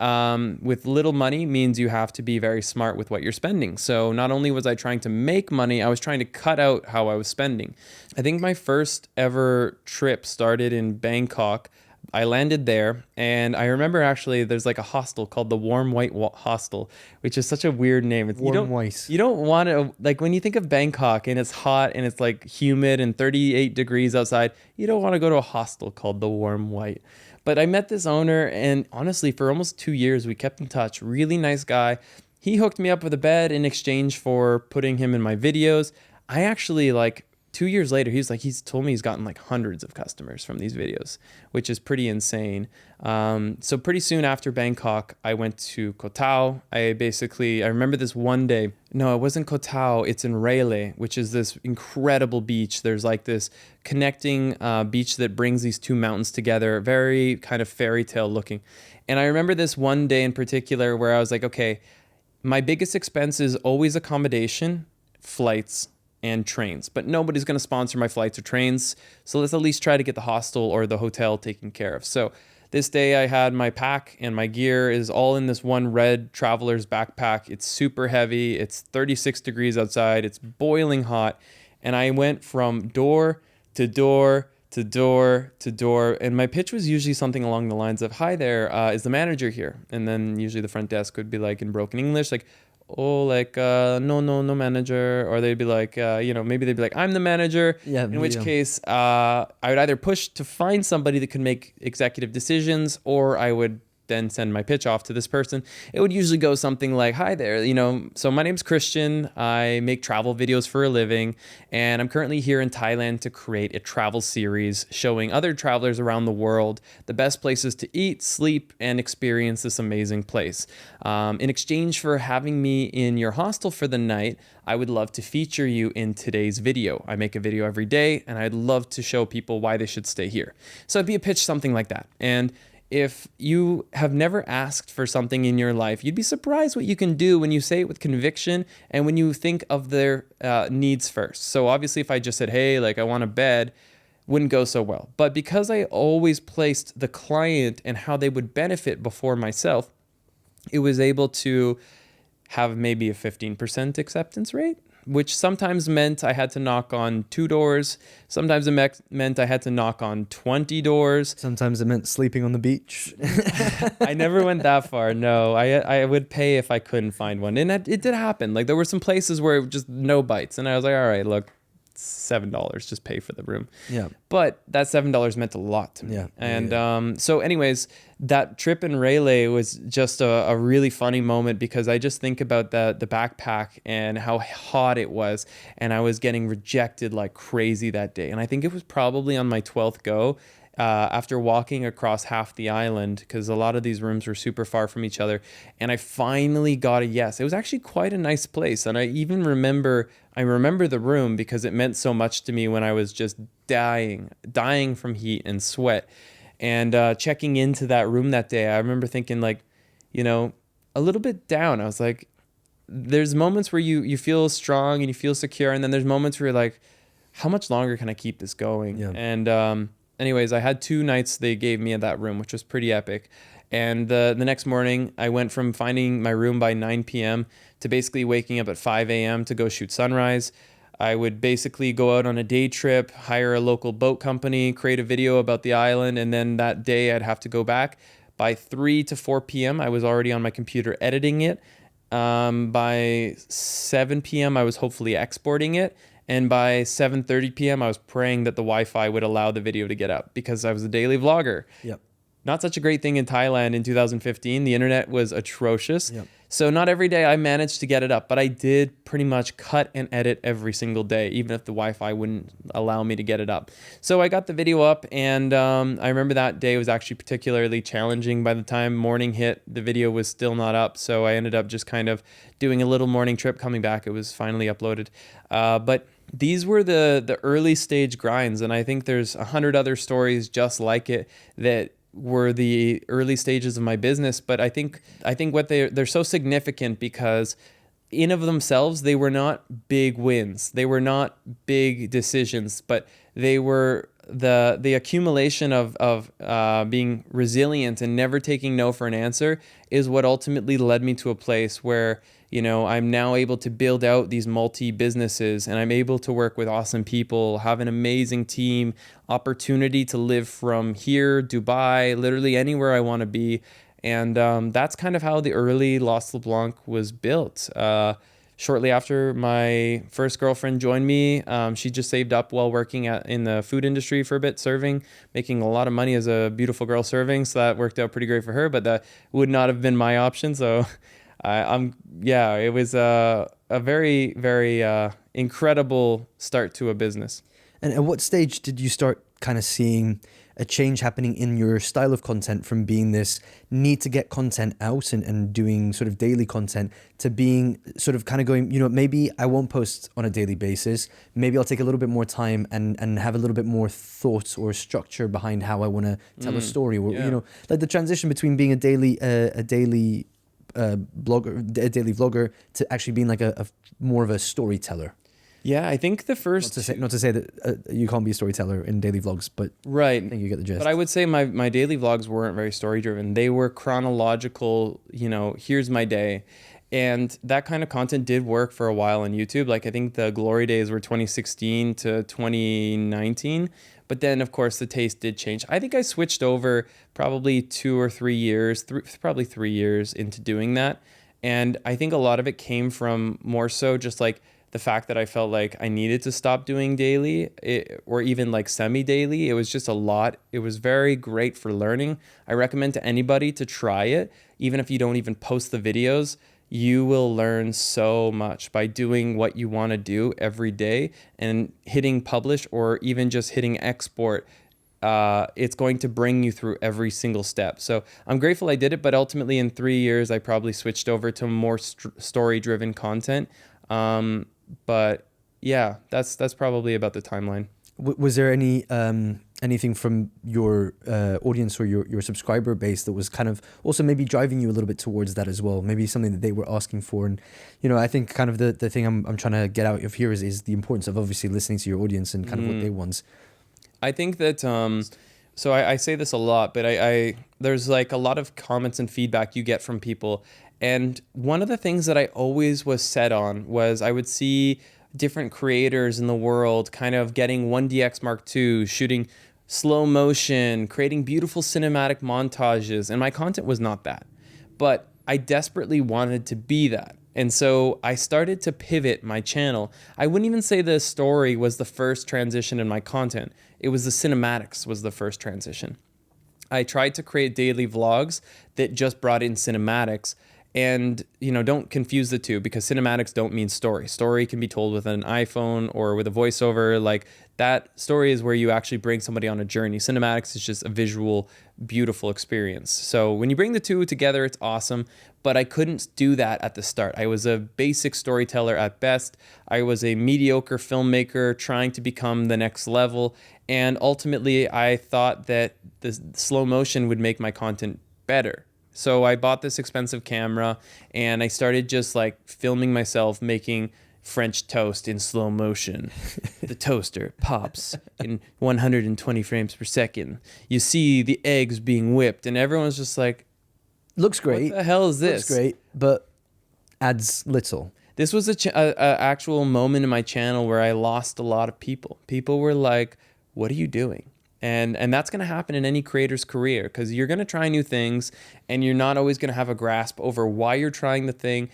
with little money means you have to be very smart with what you're spending. So not only was I trying to make money, I was trying to cut out how I was spending. I think my first ever trip started in Bangkok. I landed there, and I remember actually there's like a hostel called the Warm White Hostel, which is such a weird name. Warm White. You don't want to, like when you think of Bangkok and it's hot and it's like humid and 38 degrees outside, you don't want to go to a hostel called the Warm White. But I met this owner, and honestly, for almost 2 years, we kept in touch. Really nice guy. He hooked me up with a bed in exchange for putting him in my videos. I actually 2 years later, he's told me he's gotten like hundreds of customers from these videos, which is pretty insane. So pretty soon after Bangkok, I went to Koh Tao. I remember this one day. No, it wasn't Koh Tao. It's in Ralley, which is this incredible beach. There's like this connecting beach that brings these two mountains together, very kind of fairy tale looking. And I remember this one day in particular where I was like, okay, my biggest expense is always accommodation, flights, and trains, but nobody's going to sponsor my flights or trains. So let's at least try to get the hostel or the hotel taken care of. So this day I had my pack and my gear is all in this one red traveler's backpack. It's super heavy. It's 36 degrees outside. It's boiling hot. And I went from door to door to door to door. And my pitch was usually something along the lines of, hi there, is the manager here? And then usually the front desk would be like in broken English, like, oh, no manager. Or they'd be like, maybe they'd be like, I'm the manager. Yeah, in which case, I would either push to find somebody that could make executive decisions, or I would then send my pitch off to this person. It would usually go something like, hi there, so my name's Christian. I make travel videos for a living, and I'm currently here in Thailand to create a travel series showing other travelers around the world the best places to eat, sleep, and experience this amazing place. In exchange for having me in your hostel for the night, I would love to feature you in today's video. I make a video every day, and I'd love to show people why they should stay here. So it'd be a pitch, something like that. And if you have never asked for something in your life, you'd be surprised what you can do when you say it with conviction and when you think of their needs first. So obviously if I just said, hey, I want a bed, wouldn't go so well. But because I always placed the client and how they would benefit before myself, it was able to have maybe a 15% acceptance rate, which sometimes meant I had to knock on 2 doors. Sometimes it meant I had to knock on 20 doors. Sometimes it meant sleeping on the beach. I never went that far. No, I would pay if I couldn't find one. And it did happen. Like there were some places where it was just no bites. And I was like, all right, look, $7, just pay for the room. Yeah. But that $7 meant a lot to me. Yeah. And so anyways, that trip in Ralley was just a really funny moment because I just think about the backpack and how hot it was. And I was getting rejected like crazy that day. And I think it was probably on my 12th go. After walking across half the island, because a lot of these rooms were super far from each other, and I finally got a yes. It was actually quite a nice place, and I even remember the room because it meant so much to me when I was just dying from heat and sweat. And checking into that room that day, I remember thinking like, a little bit down. I was like, there's moments where you feel strong and you feel secure, and then there's moments where you're like, how much longer can I keep this going? Yeah. And anyways, I had 2 nights they gave me in that room, which was pretty epic. And the next morning, I went from finding my room by 9 p.m. to basically waking up at 5 a.m. to go shoot sunrise. I would basically go out on a day trip, hire a local boat company, create a video about the island, and then that day I'd have to go back. By 3 to 4 p.m., I was already on my computer editing it. By 7 p.m., I was hopefully exporting it. And by 7:30 p.m., I was praying that the Wi-Fi would allow the video to get up because I was a daily vlogger. Yep. Not such a great thing in Thailand in 2015. The internet was atrocious. Yep. So not every day I managed to get it up, but I did pretty much cut and edit every single day, even if the Wi-Fi wouldn't allow me to get it up. So I got the video up, and I remember that day was actually particularly challenging. By the time morning hit, the video was still not up. So I ended up just kind of doing a little morning trip, coming back. It was finally uploaded. But these were the early stage grinds, and I think there's 100 other stories just like it that were the early stages of my business. But I think what they're so significant because in of themselves, they were not big wins. They were not big decisions, but they were the accumulation of being resilient and never taking no for an answer is what ultimately led me to a place where, I'm now able to build out these multi-businesses, and I'm able to work with awesome people, have an amazing team, opportunity to live from here, Dubai, literally anywhere I want to be. And that's kind of how the early Lost LeBlanc was built. Shortly after my first girlfriend joined me, she just saved up while working in the food industry for a bit, serving, making a lot of money as a beautiful girl serving. So that worked out pretty great for her, but that would not have been my option. So it was a very, very incredible start to a business. And at what stage did you start kind of seeing a change happening in your style of content from being this need to get content out and doing sort of daily content to being sort of kind of going, maybe I won't post on a daily basis. Maybe I'll take a little bit more time and have a little bit more thought or structure behind how I want to tell a story. Or, like the transition between being a daily vlogger to actually being like a more of a storyteller. Yeah, I think the first... Not to say that you can't be a storyteller in daily vlogs, but right. I think you get the gist. But I would say my daily vlogs weren't very story-driven. They were chronological, here's my day. And that kind of content did work for a while on YouTube. Like, I think the glory days were 2016 to 2019. But then, of course, the taste did change. I think I switched over probably 2 or 3 years, probably 3 years into doing that. And I think a lot of it came from more so just like the fact that I felt like I needed to stop doing daily or even like semi-daily. It was just a lot. It was very great for learning. I recommend to anybody to try it. Even if you don't even post the videos, you will learn so much by doing what you want to do every day and hitting publish or even just hitting export. It's going to bring you through every single step. So I'm grateful I did it, but ultimately in 3 years, I probably switched over to more story-driven content. But yeah, that's probably about the timeline. Was there anything from your audience or your subscriber base that was kind of also maybe driving you a little bit towards that as well? Maybe something that they were asking for. And, I think kind of the thing I'm trying to get out of here is the importance of obviously listening to your audience and kind of what they want. I think that So I say this a lot, but I there's like a lot of comments and feedback you get from people. And one of the things that I always was set on was I would see different creators in the world kind of getting 1DX Mark II, shooting slow motion, creating beautiful cinematic montages. And my content was not that. But I desperately wanted to be that. And so I started to pivot my channel. I wouldn't even say the story was the first transition in my content. It was the cinematics was the first transition. I tried to create daily vlogs that just brought in cinematics. And, you know, don't confuse the two, because cinematics don't mean story. Story can be told with an iPhone or with a voiceover. Like, that story is where you actually bring somebody on a journey. Cinematics is just a visual, beautiful experience. So when you bring the two together, it's awesome. But I couldn't do that at the start. I was a basic storyteller at best. I was a mediocre filmmaker trying to become the next level. And ultimately, I thought that the slow motion would make my content better. So I bought this expensive camera and I started just like filming myself making French toast in slow motion. The toaster pops in 120 frames per second. You see the eggs being whipped and everyone's just like, Looks great. what the hell is this? Looks great, but adds little. This was a actual moment in my channel where I lost a lot of people. People were like, what are you doing? And that's going to happen in any creator's career, because you're going to try new things and you're not always going to have a grasp over why you're trying the thing.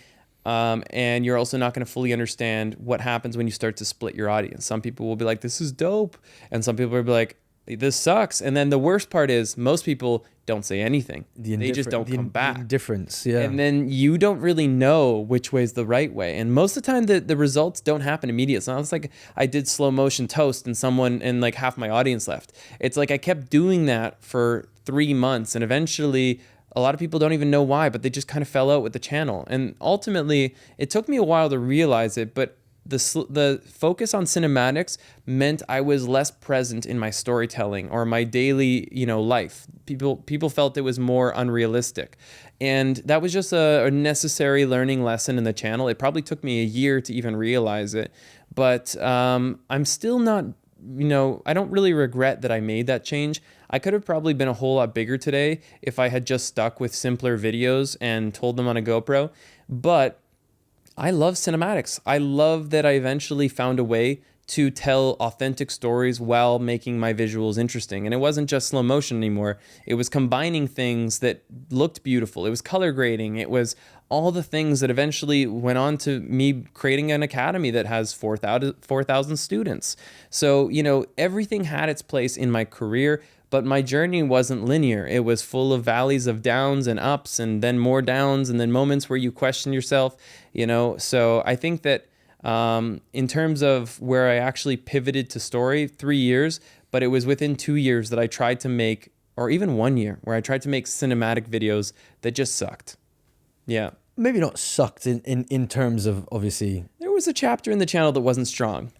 And you're also not going to fully understand what happens when you start to split your audience. Some people will be like, this is dope. And some people will be like, this sucks. And then the worst part is most people don't say anything. They just don't come back. Indifference, yeah. And then you don't really know which way is the right way. And most of the time, the results don't happen immediately. It's not like I did slow motion toast and like half my audience left. It's like I kept doing that for 3 months. And eventually, a lot of people don't even know why, but they just kind of fell out with the channel. And ultimately, it took me a while to realize it, but the focus on cinematics meant I was less present in my storytelling or my daily, life. People felt it was more unrealistic. And that was just a necessary learning lesson in the channel. It probably took me a year to even realize it. But I'm still not, I don't really regret that I made that change. I could have probably been a whole lot bigger today if I had just stuck with simpler videos and told them on a GoPro. But I love cinematics. I love that I eventually found a way to tell authentic stories while making my visuals interesting. And it wasn't just slow motion anymore. It was combining things that looked beautiful. It was color grading. It was all the things that eventually went on to me creating an academy that has 4,000 students. So, everything had its place in my career, but my journey wasn't linear. It was full of valleys of downs and ups, and then more downs, and then moments where you question yourself, So I think that in terms of where I actually pivoted to story, 3 years, but it was within 2 years that I tried to make, or even 1 year, where I tried to make cinematic videos that just sucked. Yeah. Maybe not sucked in terms of, obviously. There was a chapter in the channel that wasn't strong.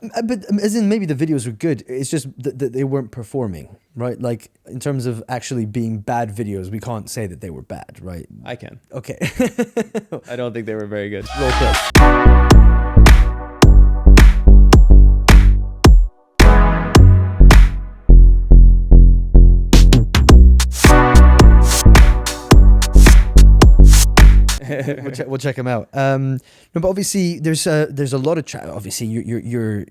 But as in, maybe the videos were good. It's just that they weren't performing, right? Like, in terms of actually being bad videos, we can't say that they were bad, right? I can. Okay. I don't think they were very good. Roll clip. We'll check them out. No, but obviously there's a lot of obviously you're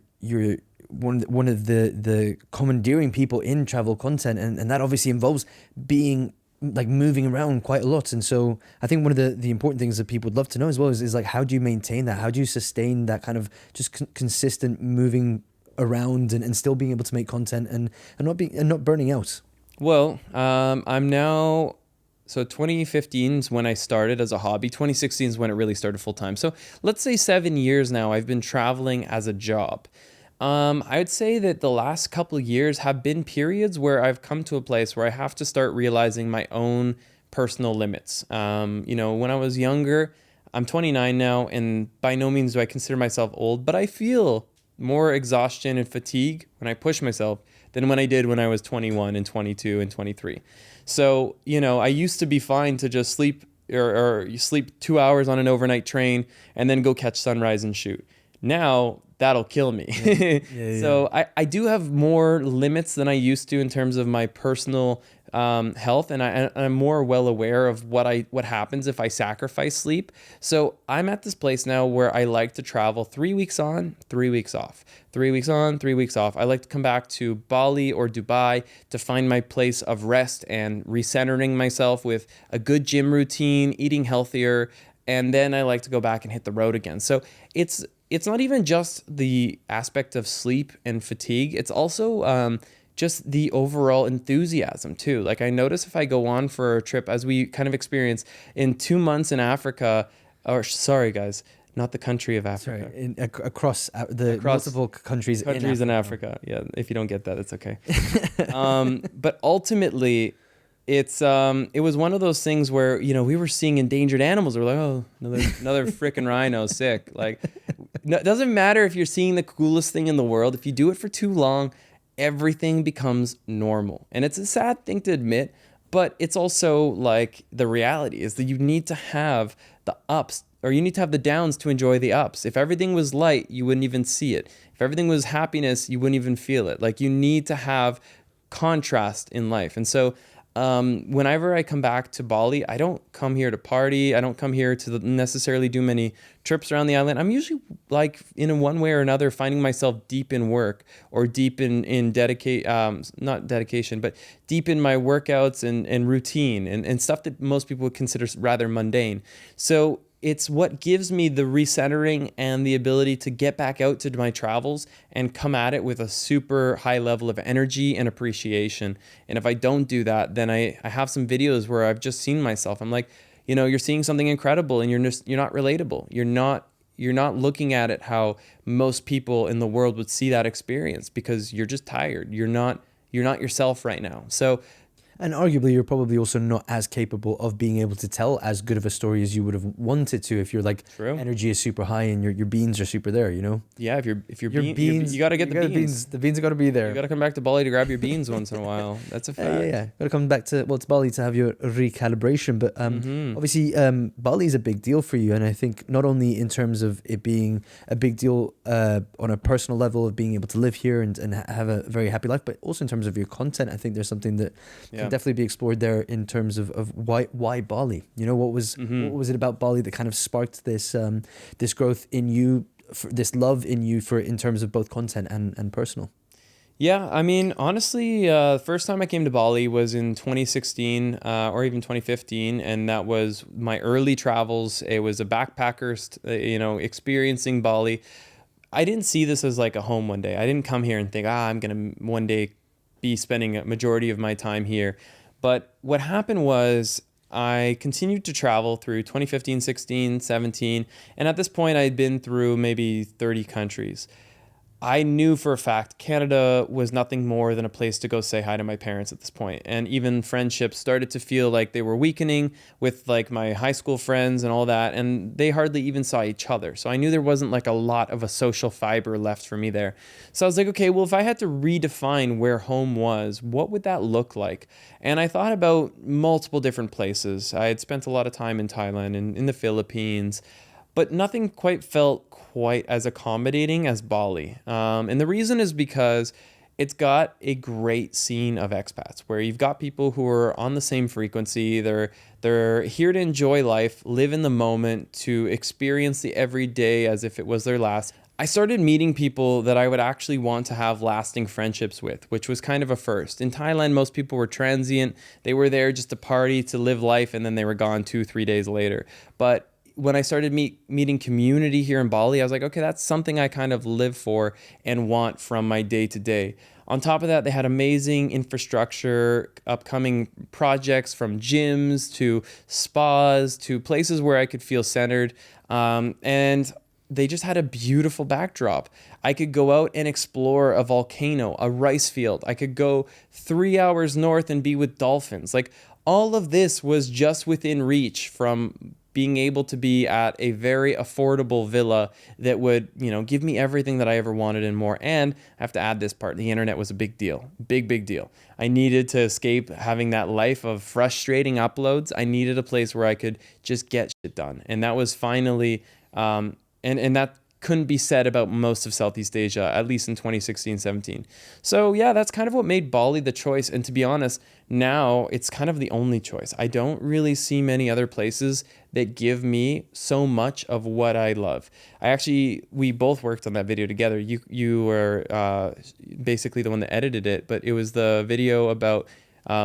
one of the commandeering people in travel content, and that obviously involves being like moving around quite a lot. And so I think one of the important things that people would love to know as well is like, how do you maintain that? How do you sustain that kind of just consistent moving around and still being able to make content and not burning out? Well, I'm now. So 2015 is when I started as a hobby. 2016 is when it really started full time. So let's say 7 years now I've been traveling as a job. I would say that the last couple of years have been periods where I've come to a place where I have to start realizing my own personal limits. When I was younger, I'm 29 now, and by no means do I consider myself old, but I feel more exhaustion and fatigue when I push myself than when I did when I was 21 and 22 and 23. So, I used to be fine to just sleep or you sleep 2 hours on an overnight train and then go catch sunrise and shoot. Now that'll kill me. So I do have more limits than I used to in terms of my personal health, and I'm more well aware of what happens if I sacrifice sleep. So I'm at this place now where I like to travel 3 weeks on, 3 weeks off, 3 weeks on, 3 weeks off. I like to come back to Bali or Dubai to find my place of rest and recentering myself with a good gym routine, eating healthier, and then I like to go back and hit the road again. So it's not even just the aspect of sleep and fatigue. It's also just the overall enthusiasm too. Like I notice if I go on for a trip, as we kind of experience in 2 months in Africa, or sorry guys, not the country of Africa. Sorry, across multiple countries in Africa. Yeah, if you don't get that, it's okay. But ultimately, it was one of those things where, you know, we were seeing endangered animals. We're like, oh, another freaking rhino, sick. Like, it doesn't matter if you're seeing the coolest thing in the world. If you do it for too long, everything becomes normal. And it's a sad thing to admit, but it's also like the reality is that you need to have the ups, or you need to have the downs to enjoy the ups. If everything was light, you wouldn't even see it. If everything was happiness, you wouldn't even feel it. Like you need to have contrast in life. And so whenever I come back to Bali, I don't come here to party. I don't come here to necessarily do many trips around the island. I'm usually like in one way or another finding myself deep in work or deep in not dedication, but deep in my workouts and routine and stuff that most people would consider rather mundane. So it's what gives me the recentering and the ability to get back out to my travels and come at it with a super high level of energy and appreciation. And if I don't do that, then I have some videos where I've just seen myself. I'm like, you know, you're seeing something incredible and you're not relatable. You're not looking at it how most people in the world would see that experience because you're just tired. You're not yourself right now. So. And arguably, you're probably also not as capable of being able to tell as good of a story as you would have wanted to if your like energy is super high and your beans are super there, you know? Yeah, if your beans, you got to get the beans. The beans are got to be there. You got to come back to Bali to grab your beans once in a while. That's a fact. Yeah. Got to come back to Bali to have your recalibration. But obviously, Bali is a big deal for you, and I think not only in terms of it being a big deal on a personal level of being able to live here and have a very happy life, but also in terms of your content. I think there's something that can definitely be explored there in terms of why Bali. You know, what was it about Bali that kind of sparked this this growth in you, this love in you for in terms of both content and personal? Yeah, I mean, honestly, first time I came to Bali was in 2016 or even 2015, and that was my early travels. It was a backpacker, experiencing Bali. I didn't see this as like a home one day. I didn't come here and think, I'm going to one day be spending a majority of my time here. But what happened was I continued to travel through 2015, 16, 17. And at this point, I had been through maybe 30 countries. I knew for a fact Canada was nothing more than a place to go say hi to my parents at this point. And even friendships started to feel like they were weakening with like my high school friends and all that. And they hardly even saw each other. So I knew there wasn't like a lot of a social fiber left for me there. So I was like, okay, well, if I had to redefine where home was, what would that look like? And I thought about multiple different places. I had spent a lot of time in Thailand and in the Philippines, but nothing quite felt quite as accommodating as Bali. And the reason is because it's got a great scene of expats where you've got people who are on the same frequency. They're here to enjoy life, live in the moment, to experience the everyday as if it was their last. I started meeting people that I would actually want to have lasting friendships with, which was kind of a first. In Thailand, most people were transient. They were there just to party, to live life, and then they were gone 2-3 days later. But when I started meeting community here in Bali, I was like, okay, that's something I kind of live for and want from my day to day. On top of that, they had amazing infrastructure, upcoming projects from gyms to spas to places where I could feel centered. And they just had a beautiful backdrop. I could go out and explore a volcano, a rice field. I could go 3 hours north and be with dolphins. Like all of this was just within reach from being able to be at a very affordable villa that would, give me everything that I ever wanted and more. And I have to add this part, the internet was a big deal, big deal. I needed to escape having that life of frustrating uploads. I needed a place where I could just get shit done. And that was finally, and that couldn't be said about most of Southeast Asia, at least in 2016, 17. So yeah, that's kind of what made Bali the choice. And to be honest, now it's kind of the only choice. I don't really see many other places that give me so much of what I love. We both worked on that video together. You were basically the one that edited it, but it was the video about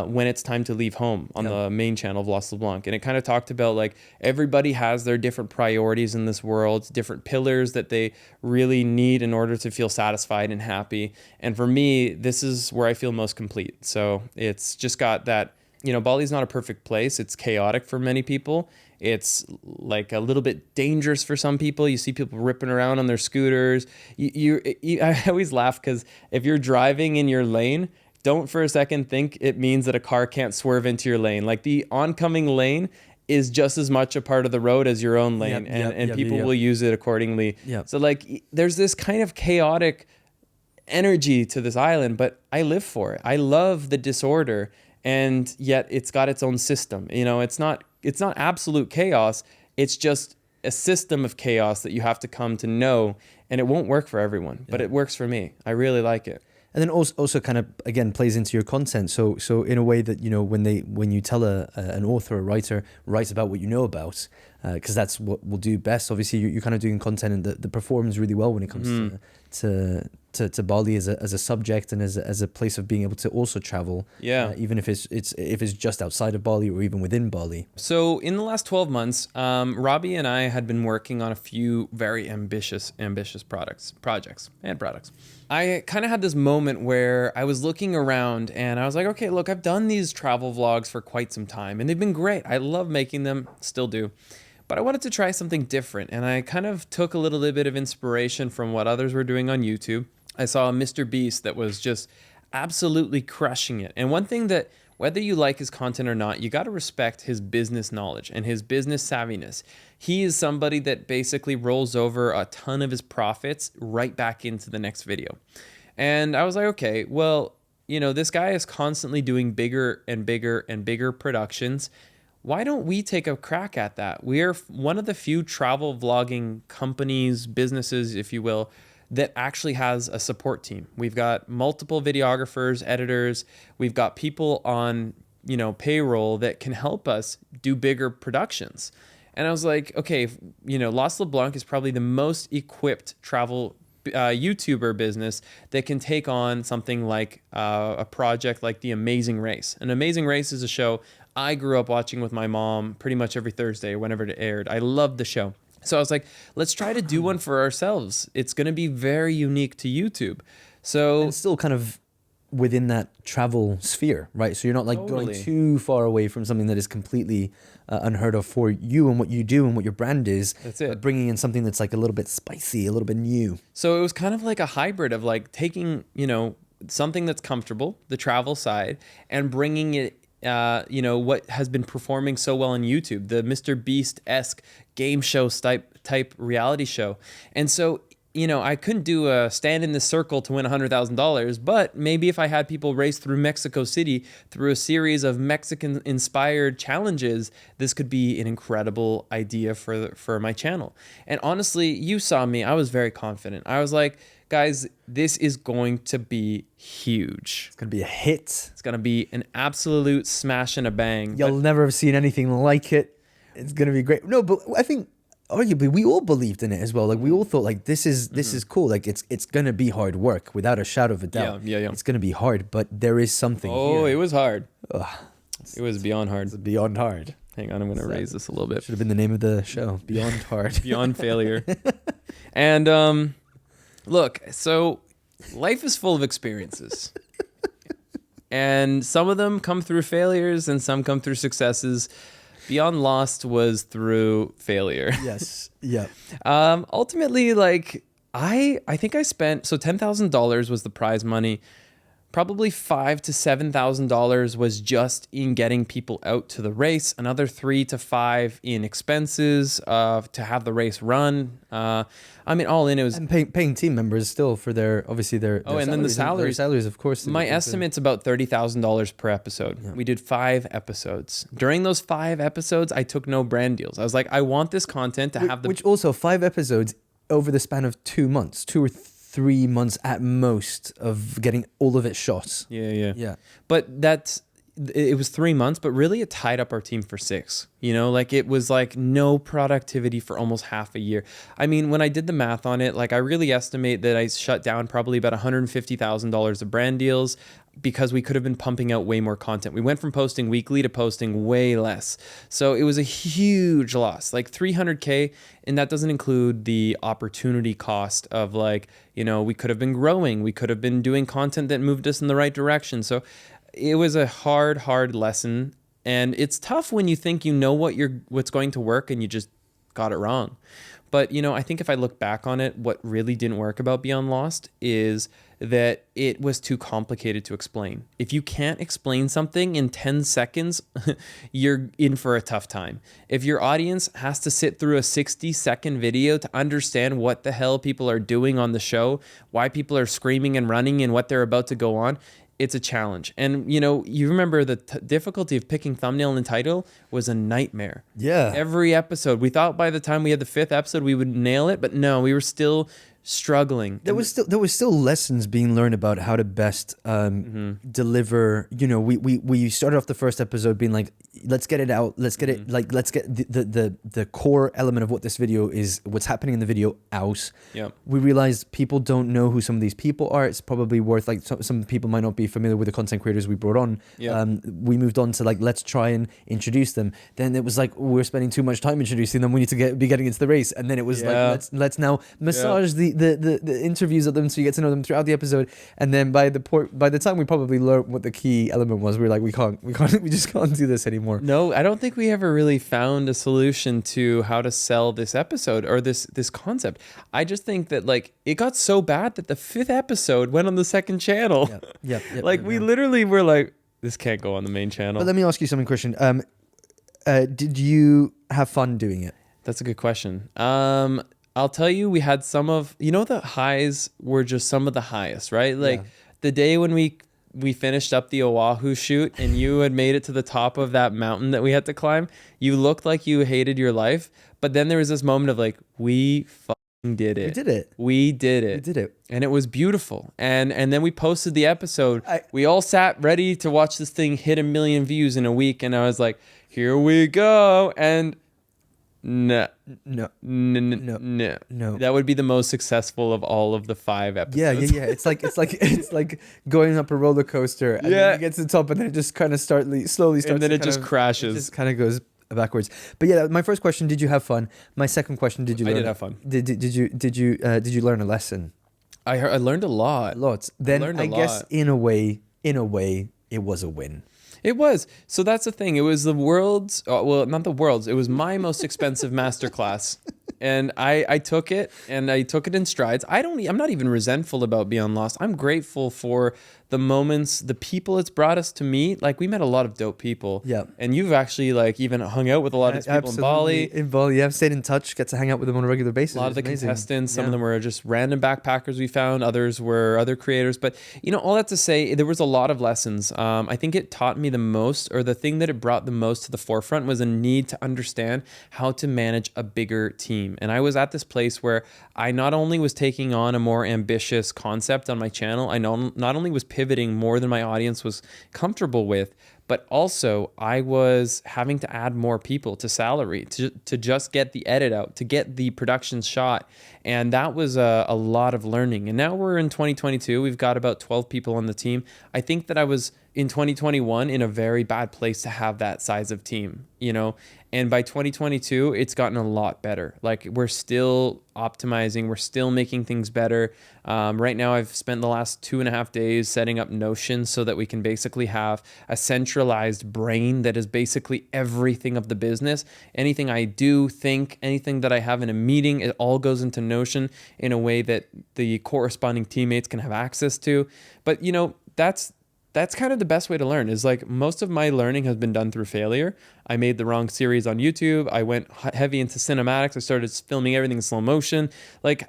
when it's time to leave home on the main channel of LeBlanc. And it kind of talked about like everybody has their different priorities in this world, different pillars that they really need in order to feel satisfied and happy. And for me, this is where I feel most complete. So it's just got that, Bali's not a perfect place. It's chaotic for many people. It's like a little bit dangerous for some people. You see people ripping around on their scooters. I always laugh because if you're driving in your lane, don't for a second think it means that a car can't swerve into your lane. Like the oncoming lane is just as much a part of the road as your own lane, and people will use it accordingly. Yep. So like there's this kind of chaotic energy to this island, but I live for it. I love the disorder, and yet it's got its own system. It's not absolute chaos. It's just a system of chaos that you have to come to know, and it won't work for everyone, but it works for me. I really like it. And then also kind of, again, plays into your content. So in a way that, when you tell an author, a writer, write about what you know about, because that's what we'll do best. Obviously, you're kind of doing content and that performs really well when it comes to Bali as a subject and as a place of being able to also travel. Yeah. Even if it's just outside of Bali or even within Bali. So in the last 12 months, Robbie and I had been working on a few very ambitious projects. I kind of had this moment where I was looking around and I was like, okay, look, I've done these travel vlogs for quite some time and they've been great. I love making them, still do. But I wanted to try something different, and I kind of took a little bit of inspiration from what others were doing on YouTube. I saw a MrBeast that was just absolutely crushing it. And one thing that, whether you like his content or not, you got to respect his business knowledge and his business savviness. He is somebody that basically rolls over a ton of his profits right back into the next video. And I was like, okay, well, this guy is constantly doing bigger and bigger and bigger productions. Why don't we take a crack at that? We are one of the few travel vlogging companies, businesses, if you will, that actually has a support team. We've got multiple videographers, editors. We've got people on, payroll that can help us do bigger productions. And I was like, okay, LeBlanc is probably the most equipped travel YouTuber business that can take on something like a project like The Amazing Race. An Amazing Race is a show I grew up watching with my mom pretty much every Thursday whenever it aired. I loved the show. So I was like, let's try to do one for ourselves. It's going to be very unique to YouTube. So and still kind of within that travel sphere, right? So you're not like going too far away from something that is completely unheard of for you and what you do and what your brand is. That's it. Bringing in something that's like a little bit spicy, a little bit new. So it was kind of like a hybrid of like taking, something that's comfortable, the travel side, and bringing it what has been performing so well on YouTube, the MrBeast-esque game show type reality show. And so, I couldn't do a stand in the circle to win $100,000, but maybe if I had people race through Mexico City through a series of Mexican-inspired challenges, this could be an incredible idea for my channel. And honestly, you saw me, I was very confident. I was like, guys, this is going to be huge. It's going to be a hit. It's going to be an absolute smash and a bang. You'll never have seen anything like it. It's going to be great. No, but I think arguably we all believed in it as well. Like we all thought like this is cool. Like it's going to be hard work without a shadow of a doubt. Yeah. It's going to be hard, but there is something here. Oh, it was hard. It was beyond hard. It's beyond hard. Hang on, I'm going to raise this a little bit. Should have been the name of the show. Beyond hard. Beyond failure. And look, so life is full of experiences. And some of them come through failures and some come through successes. Beyond Lost was through failure. Yes. Yeah. Ultimately, like I think I spent, so $10,000 was the prize money. Probably $5,000 to $7,000 was just in getting people out to the race. Another $3,000 to $5,000 in expenses to have the race run. All in, it was and paying team members still for their and then the salaries, of course. My estimate's about $30,000 per episode. Yeah. We did 5 episodes. During those 5 episodes, I took no brand deals. I was like, I want this content to have which also 5 episodes over the span of 2 months, 2 or 3 months at most of getting all of it shot. Yeah. But it was 3 months, but really it tied up our team for 6. You know, like it was like no productivity for almost half a year. I mean, when I did the math on it, like I really estimate that I shut down probably about $150,000 of brand deals because we could have been pumping out way more content. We went from posting weekly to posting way less. So it was a huge loss, like 300K. And that doesn't include the opportunity cost of like, you know, we could have been growing. We could have been doing content that moved us in the right direction. So it was a hard lesson, and it's tough when you think you know what's going to work and you just got it wrong. But you know, I think if I look back on it, what really didn't work about Beyond Lost is that it was too complicated to explain. If you can't explain something in 10 seconds, you're in for a tough time. If your audience has to sit through a 60-second video to understand what the hell people are doing on the show, why people are screaming and running and what they're about to go on, it's a challenge. And you know, you remember the difficulty of picking thumbnail and title was a nightmare. Yeah. Every episode, we thought by the time we had the 5th episode, we would nail it, but no, we were still struggling. There was still lessons being learned about how to best deliver. You know, we started off the first episode being like, let's get it out, let's get it like, let's get the core element of what this video is, what's happening in the video out. Yeah. We realized people don't know who some of these people are. It's probably worth like some people might not be familiar with the content creators we brought on. Yeah. We moved on to like, let's try and introduce them. Then it was like, we're spending too much time introducing them. We need to be getting into the race. And then it was like, let's now massage the interviews of them so you get to know them throughout the episode. And then by the time we probably learned what the key element was, we were like, we just can't do this anymore. No, I don't think we ever really found a solution to how to sell this episode or this concept. I just think that like it got so bad that the 5th episode went on the second channel. Yeah. We literally were like, this can't go on the main channel. But let me ask you something, Christian. Did you have fun doing it? That's a good question. I'll tell you, we had the highs were just some of the highest, right? Like the day when we finished up the Oahu shoot and you had made it to the top of that mountain that we had to climb, you looked like you hated your life. But then there was this moment of like, we fucking did it. We did it. And it was beautiful. And then we posted the episode. We all sat ready to watch this thing hit 1 million views in a week. And I was like, here we go. And no. That would be the most successful of all of the 5 episodes. Yeah. It's like going up a roller coaster, and then you get to the top, and then it just kind of slowly starts, and then it just crashes. It just kind of goes backwards. But yeah, my first question: did you have fun? My second question: did you learn? I did have fun. Did you learn a lesson? I learned a lot. Lots. Then I guess in a way, it was a win. It was. So that's the thing. It was the world's, well, not the world's. It was my most expensive masterclass. And I took it, and I took it in strides. I'm not even resentful about Beyond Lost. I'm grateful for the moments, the people it's brought us to meet. Like, we met a lot of dope people. Yeah. And you've actually like even hung out with a lot of these people in Bali. In Bali, I've stayed in touch, get to hang out with them on a regular basis. A lot of the contestants, some of them were just random backpackers we found. Others were other creators. But, you know, all that to say, there was a lot of lessons. I think it taught me the most, or the thing that it brought the most to the forefront, was a need to understand how to manage a bigger team. And I was at this place where I not only was taking on a more ambitious concept on my channel, I not only was pivoting more than my audience was comfortable with, but also I was having to add more people to salary to just get the edit out, to get the production shot. And that was a lot of learning. And now we're in 2022. We've got about 12 people on the team. I think that I was in 2021 in a very bad place to have that size of team, you know? And by 2022, it's gotten a lot better. Like, we're still optimizing. We're still making things better. Right now, I've spent the last 2.5 days setting up Notion so that we can basically have a centralized brain that is basically everything of the business. Anything I do, think, anything that I have in a meeting, it all goes into Notion in a way that the corresponding teammates can have access to. But, you know, that's kind of the best way to learn. Is like, most of my learning has been done through failure. I made the wrong series on YouTube. I went heavy into cinematics. I started filming everything in slow motion. Like,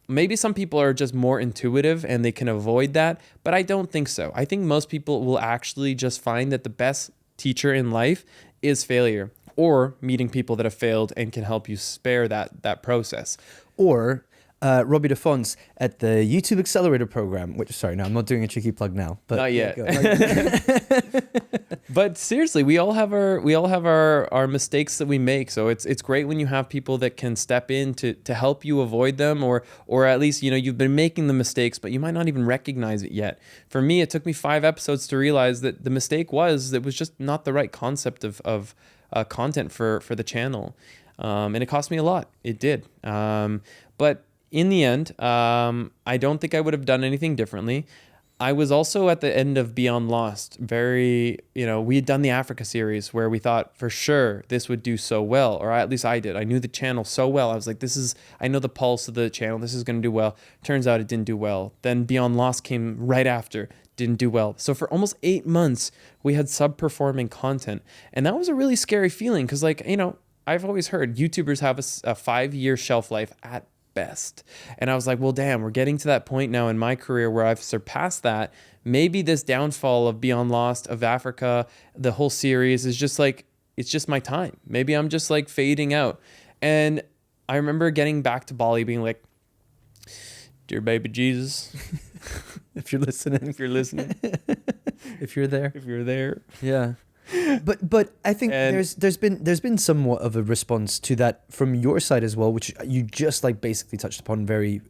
maybe some people are just more intuitive and they can avoid that, but I don't think so. I think most people will actually just find that the best teacher in life is failure, or meeting people that have failed and can help you spare that process. Or Robbie DeFonts at the YouTube Accelerator program. Which, sorry, no, I'm not doing a cheeky plug now. But Not yet. go. But seriously, we all have our mistakes that we make. So it's great when you have people that can step in to help you avoid them, or at least, you've been making the mistakes, but you might not even recognize it yet. For me, it took me 5 episodes to realize that the mistake was just not the right concept of content for the channel. And it cost me a lot. It did. But in the end, I don't think I would have done anything differently. I was also at the end of Beyond Lost. We had done the Africa series where we thought for sure this would do so well, or at least I did. I knew the channel so well. I was like, I know the pulse of the channel. This is going to do well. Turns out it didn't do well. Then Beyond Lost came right after. Didn't do well. So for almost 8 months, we had sub-performing content. And that was a really scary feeling because, I've always heard YouTubers have a 5-year shelf life at best. And I was like, well, damn, we're getting to that point now in my career where I've surpassed that. Maybe this downfall of Beyond Lost, of Africa, the whole series is just it's just my time. Maybe I'm just fading out. And I remember getting back to Bali being like, dear baby Jesus, If you're listening. if you're listening, If you're there. if you're there. Yeah. But I think And- there's been somewhat of a response to that from your side as well, which you just basically touched upon very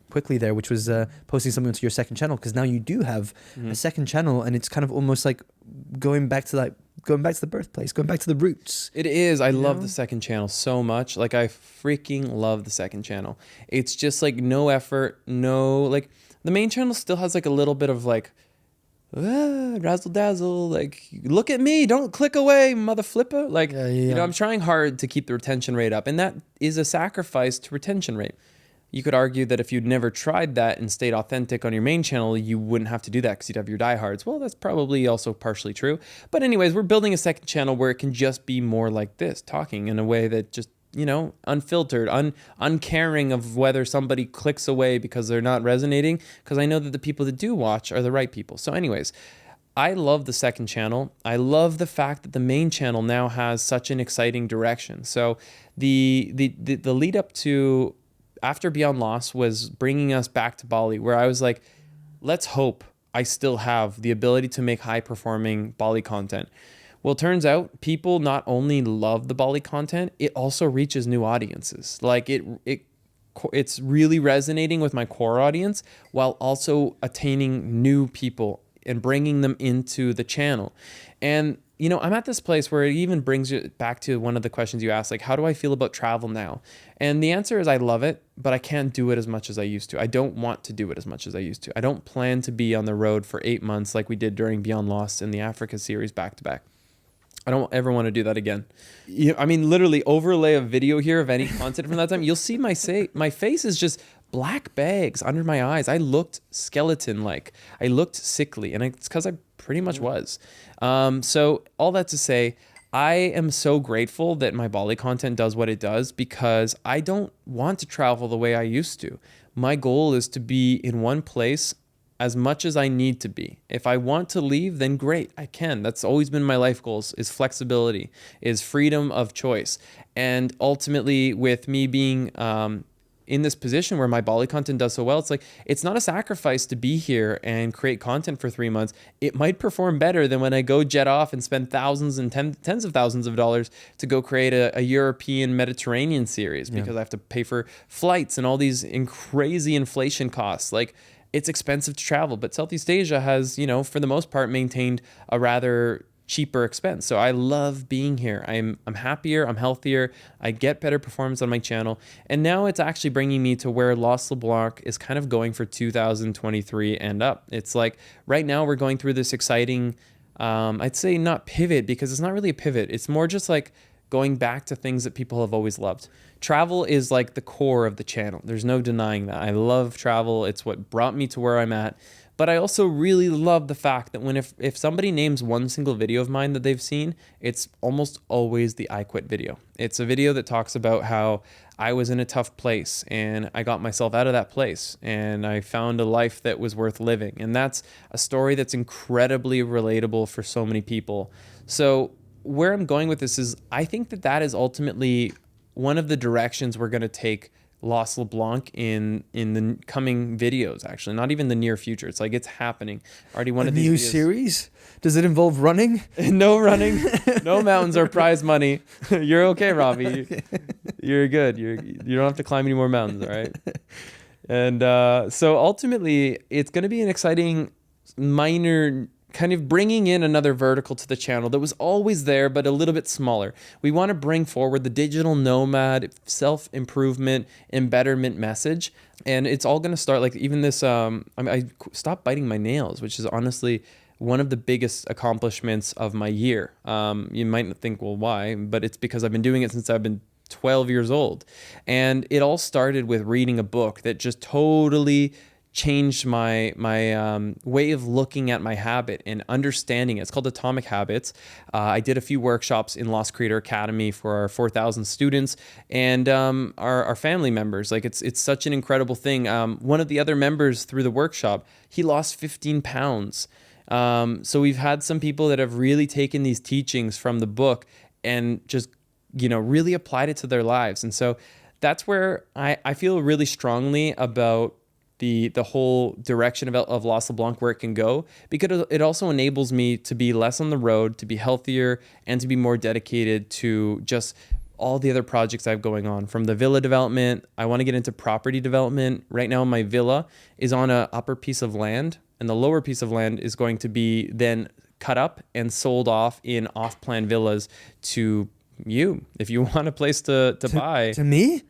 quickly there, which was posting something to your second channel, because now you do have a second channel, and it's kind of almost like going back to the birthplace, going back to the roots. It is. I love know? the second channel so much. I freaking love the second channel. It's just no effort, the main channel still has a little bit of razzle dazzle, look at me, don't click away, mother flipper. Yeah. I'm trying hard to keep the retention rate up, and that is a sacrifice to retention rate. You could argue that if you'd never tried that and stayed authentic on your main channel, you wouldn't have to do that because you'd have your diehards. Well, that's probably also partially true. But anyways, we're building a second channel where it can just be more like this, talking in a way that just, unfiltered, uncaring of whether somebody clicks away because they're not resonating, because I know that the people that do watch are the right people. So anyways, I love the second channel. I love the fact that the main channel now has such an exciting direction. So the lead up to after Beyond Lost was bringing us back to Bali, where I was like, let's hope I still have the ability to make high performing Bali content. Well, it turns out people not only love the Bali content, it also reaches new audiences. It's really resonating with my core audience while also attaining new people and bringing them into the channel. And, I'm at this place where it even brings you back to one of the questions you asked, how do I feel about travel now? And the answer is I love it, but I can't do it as much as I used to. I don't want to do it as much as I used to. I don't plan to be on the road for 8 months like we did during Beyond Lost and the Africa series back to back. I don't ever want to do that again. Literally overlay a video here of any content from that time. You'll see my face is just black bags under my eyes. I looked skeleton-like. I looked sickly, and it's because I pretty much was. So all that to say, I am so grateful that my Bali content does what it does, because I don't want to travel the way I used to. My goal is to be in one place as much as I need to be. If I want to leave, then great, I can. That's always been my life goals, is flexibility, is freedom of choice. And ultimately, with me being in this position where my Bali content does so well, it's not a sacrifice to be here and create content for 3 months. It might perform better than when I go jet off and spend thousands and tens of thousands of dollars to go create a European Mediterranean series, because I have to pay for flights and all these crazy inflation costs. It's expensive to travel, but Southeast Asia has, for the most part, maintained a rather cheaper expense. So I love being here. I'm happier, I'm healthier, I get better performance on my channel. And now it's actually bringing me to where Los LeBlanc is kind of going for 2023 and up. It's right now we're going through this exciting, I'd say not pivot, because it's not really a pivot. It's more just going back to things that people have always loved. Travel is the core of the channel. There's no denying that. I love travel. It's what brought me to where I'm at. But I also really love the fact that if somebody names one single video of mine that they've seen, it's almost always the I Quit video. It's a video that talks about how I was in a tough place and I got myself out of that place and I found a life that was worth living. And that's a story that's incredibly relatable for so many people. So where I'm going with this is I think that is ultimately one of the directions we're going to take Lost LeBlanc in the coming videos. Actually, not even the near future. It's like it's happening. Already one A of these new videos- series? Does it involve running? No running, no mountains or prize money. You're okay, Robbie. You're good. You don't have to climb any more mountains, all right? And so ultimately, it's going to be an exciting minor kind of bringing in another vertical to the channel that was always there, but a little bit smaller. We want to bring forward the digital nomad, self-improvement, and betterment message. And it's all going to start like even this, I stopped biting my nails, which is honestly one of the biggest accomplishments of my year. You might think, well, why? But it's because I've been doing it since I've been 12 years old. And it all started with reading a book that just totally changed my way of looking at my habit and understanding it. It's called Atomic Habits. I did a few workshops in Lost Creator Academy for our 4,000 students and our family members. Like it's such an incredible thing. One of the other members through the workshop, he lost 15 pounds. So we've had some people that have really taken these teachings from the book and just, really applied it to their lives. And so that's where I feel really strongly about the whole direction of Lost LeBlanc, where it can go, because it also enables me to be less on the road, to be healthier, and to be more dedicated to just all the other projects I have going on. From the villa development, I want to get into property development. Right now, my villa is on an upper piece of land, and the lower piece of land is going to be then cut up and sold off in off-plan villas to you, if you want a place to buy. To me?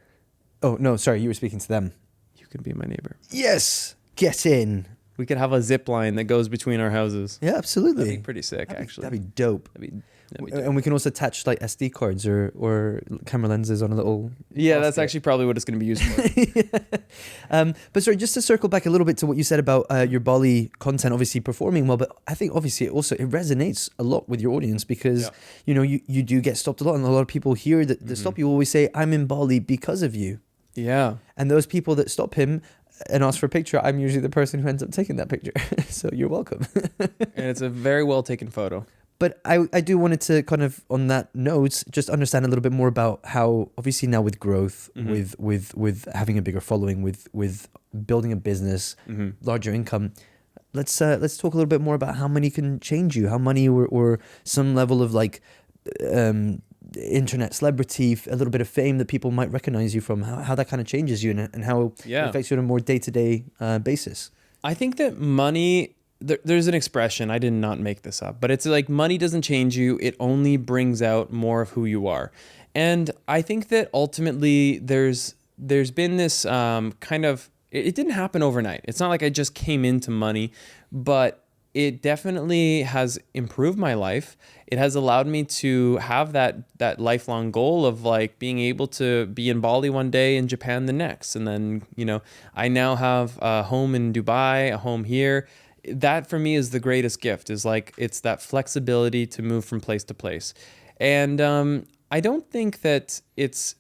Oh, no, sorry, you were speaking to them. You can be my neighbor. Yes, get in. We could have a zip line that goes between our houses. Yeah, absolutely. That'd be pretty sick, actually. That'd be dope. That'd be dope. And we can also attach like SD cards or camera lenses on a little. Yeah, that's actually probably what it's going to be used for. But sorry, just to circle back a little bit to what you said about your Bali content, obviously performing well, but I think obviously it resonates a lot with your audience because you do get stopped a lot, and a lot of people here that stop you always say, "I'm in Bali because of you." Yeah. And those people that stop him and ask for a picture, I'm usually the person who ends up taking that picture. So you're welcome. And it's a very well taken photo. But I do wanted to kind of, on that note, just understand a little bit more about how, obviously now with growth, with having a bigger following, with building a business, larger income, let's talk a little bit more about how money can change you, how money or some level of like internet celebrity, a little bit of fame that people might recognize you from, how that kind of changes you and how it affects you on a more day-to-day basis. I think that money... There's an expression, I did not make this up, but it's like money doesn't change you, it only brings out more of who you are. And I think that ultimately there's been this kind of, it didn't happen overnight. It's not like I just came into money, but it definitely has improved my life. It has allowed me to have that lifelong goal of like being able to be in Bali one day and Japan the next. And then, I now have a home in Dubai, a home here. That for me is the greatest gift, is like it's that flexibility to move from place to place. And I don't think that it's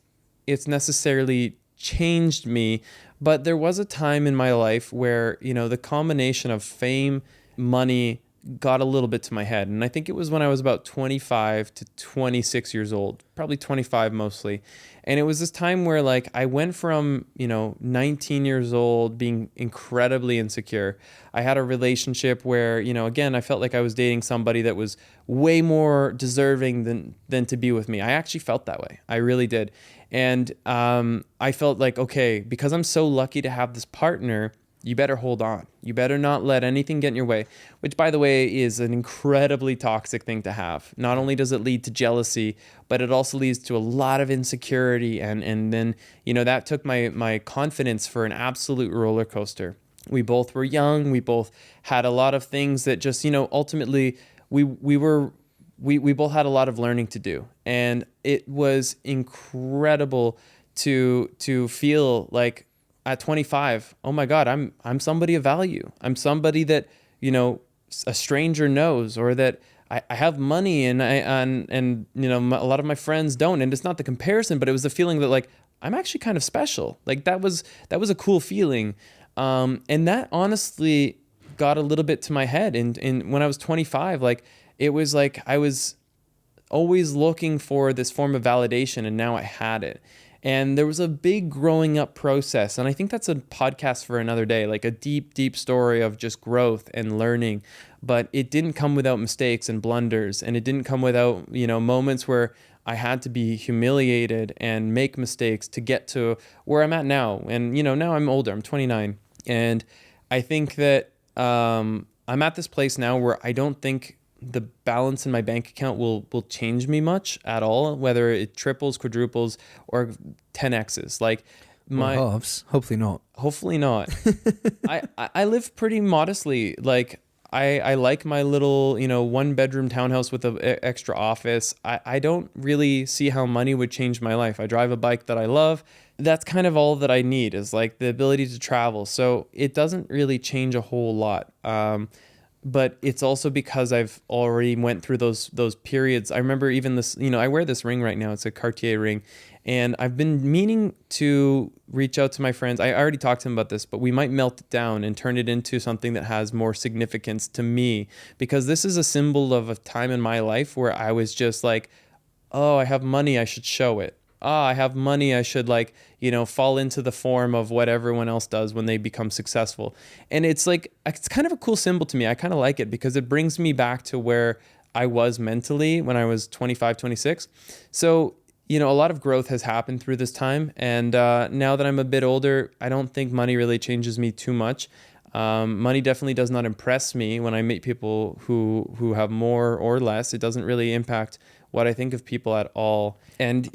necessarily changed me, but there was a time in my life where, the combination of fame, money got a little bit to my head. And I think it was when I was about 25 to 26 years old, probably 25 mostly. And it was this time where like I went from, 19 years old being incredibly insecure. I had a relationship where, again, I felt like I was dating somebody that was way more deserving than to be with me. I actually felt that way. I really did. And I felt like, okay, because I'm so lucky to have this partner, you better hold on. You better not let anything get in your way, which, by the way, is an incredibly toxic thing to have. Not only does it lead to jealousy, but it also leads to a lot of insecurity. And then, that took my confidence for an absolute roller coaster. We both were young. We both had a lot of things that just, ultimately we both had a lot of learning to do. And it was incredible to feel like, at 25, oh my God, I'm somebody of value. I'm somebody that, a stranger knows, or that I have money and a lot of my friends don't. And it's not the comparison, but it was the feeling that like, I'm actually kind of special. Like that was a cool feeling. And that honestly got a little bit to my head. And when I was 25, like it was like I was always looking for this form of validation, and now I had it. And there was a big growing up process. And I think that's a podcast for another day, like a deep, deep story of just growth and learning. But it didn't come without mistakes and blunders. And it didn't come without, moments where I had to be humiliated and make mistakes to get to where I'm at now. And, now I'm older, I'm 29. And I think that I'm at this place now where I don't think the balance in my bank account will change me much at all, whether it triples, quadruples, or 10x's. Like my halves, hopefully not. Hopefully not. I live pretty modestly. Like I like my little, 1-bedroom townhouse with an extra office. I don't really see how money would change my life. I drive a bike that I love. That's kind of all that I need, is like the ability to travel. So it doesn't really change a whole lot. But it's also because I've already went through those periods. I remember even this, I wear this ring right now. It's a Cartier ring. And I've been meaning to reach out to my friends. I already talked to them about this, but we might melt it down and turn it into something that has more significance to me, because this is a symbol of a time in my life where I was just like, oh, I have money, I should show it. I have money, I should fall into the form of what everyone else does when they become successful. And it's kind of a cool symbol to me. I kind of like it because it brings me back to where I was mentally when I was 25, 26. So, a lot of growth has happened through this time. And now that I'm a bit older, I don't think money really changes me too much. Money definitely does not impress me when I meet people who have more or less. It doesn't really impact what I think of people at all. And,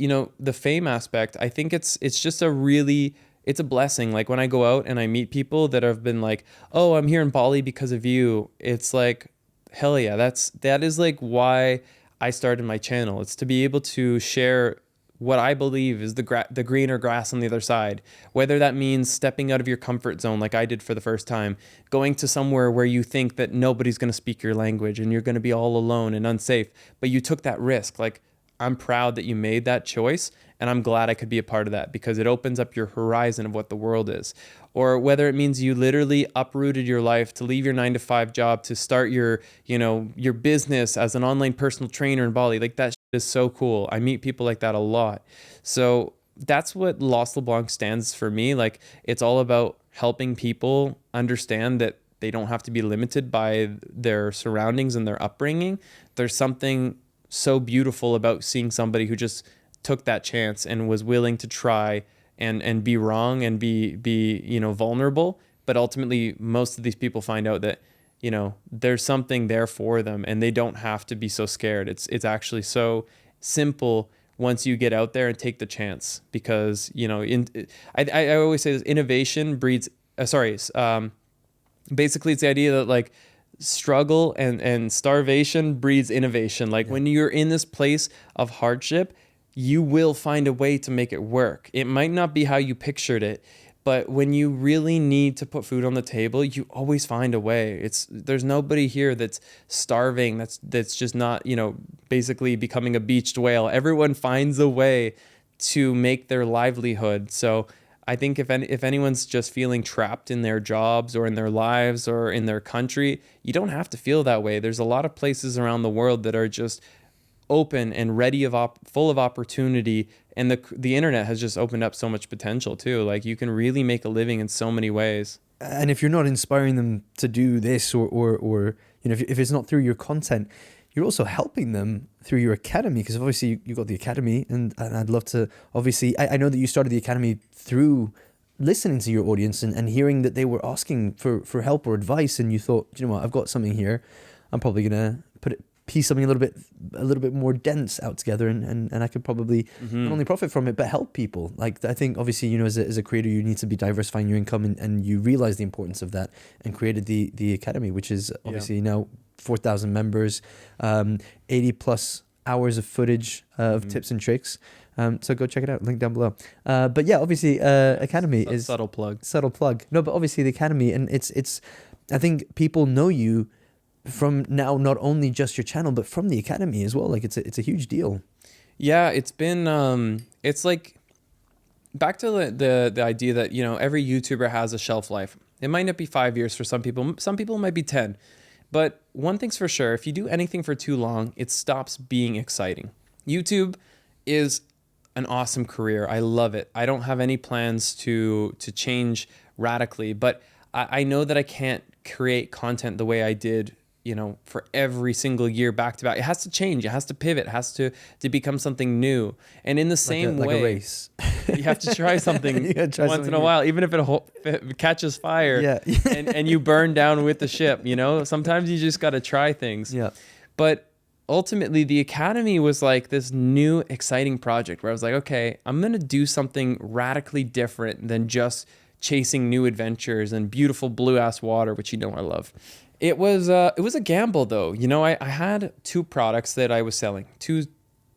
the fame aspect, I think it's just it's a blessing. Like when I go out and I meet people that have been like, oh, I'm here in Bali because of you. It's like, hell yeah, that is like why I started my channel. It's to be able to share what I believe is the greener grass on the other side, whether that means stepping out of your comfort zone like I did for the first time, going to somewhere where you think that nobody's going to speak your language and you're going to be all alone and unsafe, but you took that risk. Like, I'm proud that you made that choice, and I'm glad I could be a part of that because it opens up your horizon of what the world is. Or whether it means you literally uprooted your life to leave your 9-to-5 job to start your business as an online personal trainer in Bali. Like, that is so cool. I meet people like that a lot. So that's what Lost LeBlanc stands for me. Like, it's all about helping people understand that they don't have to be limited by their surroundings and their upbringing. There's something so beautiful about seeing somebody who just took that chance and was willing to try and be wrong and be vulnerable. But ultimately, most of these people find out that, there's something there for them and they don't have to be so scared. It's actually so simple once you get out there and take the chance, because, I always say this, innovation breeds, basically it's the idea that like struggle and starvation breeds innovation. Like when you're in this place of hardship, you will find a way to make it work. It might not be how you pictured it, but when you really need to put food on the table, you always find a way. There's nobody here that's starving, that's just not, basically becoming a beached whale. Everyone finds a way to make their livelihood. So I think if anyone's just feeling trapped in their jobs or in their lives or in their country, you don't have to feel that way. There's a lot of places around the world that are just open and ready full of opportunity, and the internet has just opened up so much potential too. Like, you can really make a living in so many ways. And if you're not inspiring them to do this, or if it's not through your content, you're also helping them through your academy, because obviously you've got the academy, and I'd love to, obviously, I know that you started the academy through listening to your audience and hearing that they were asking for help or advice, and you thought, you know what, I've got something here. I'm probably going to piece something a little bit more dense out together, and I could probably not only profit from it, but help people. Like, I think obviously, as a creator, you need to be diversifying your income, and you realize the importance of that, and created the academy, which is obviously now 4,000 members, 80 plus hours of footage of tips and tricks. So go check it out, link down below. But yeah, obviously, academy is subtle plug. No, but obviously the academy, and it's I think people know you from now, not only just your channel, but from the academy as well. Like, it's a huge deal. Yeah, it's been it's like back to the idea that, every YouTuber has a shelf life. It might not be 5 years for some people. Some people it might be 10. But one thing's for sure, if you do anything for too long, it stops being exciting. YouTube is an awesome career. I love it. I don't have any plans to change radically, but I know that I can't create content the way I did, for every single year back to back. It has to change. It has to pivot. It has to become something new. And in the same way, like a race. you have to try something once in a while, even if it catches fire and you burn down with the ship, sometimes you just got to try things. Yeah. But ultimately the Academy was like this new exciting project where I was like, okay, I'm going to do something radically different than just chasing new adventures and beautiful blue ass water, which I love. It was a gamble though. I had two products that I was selling, two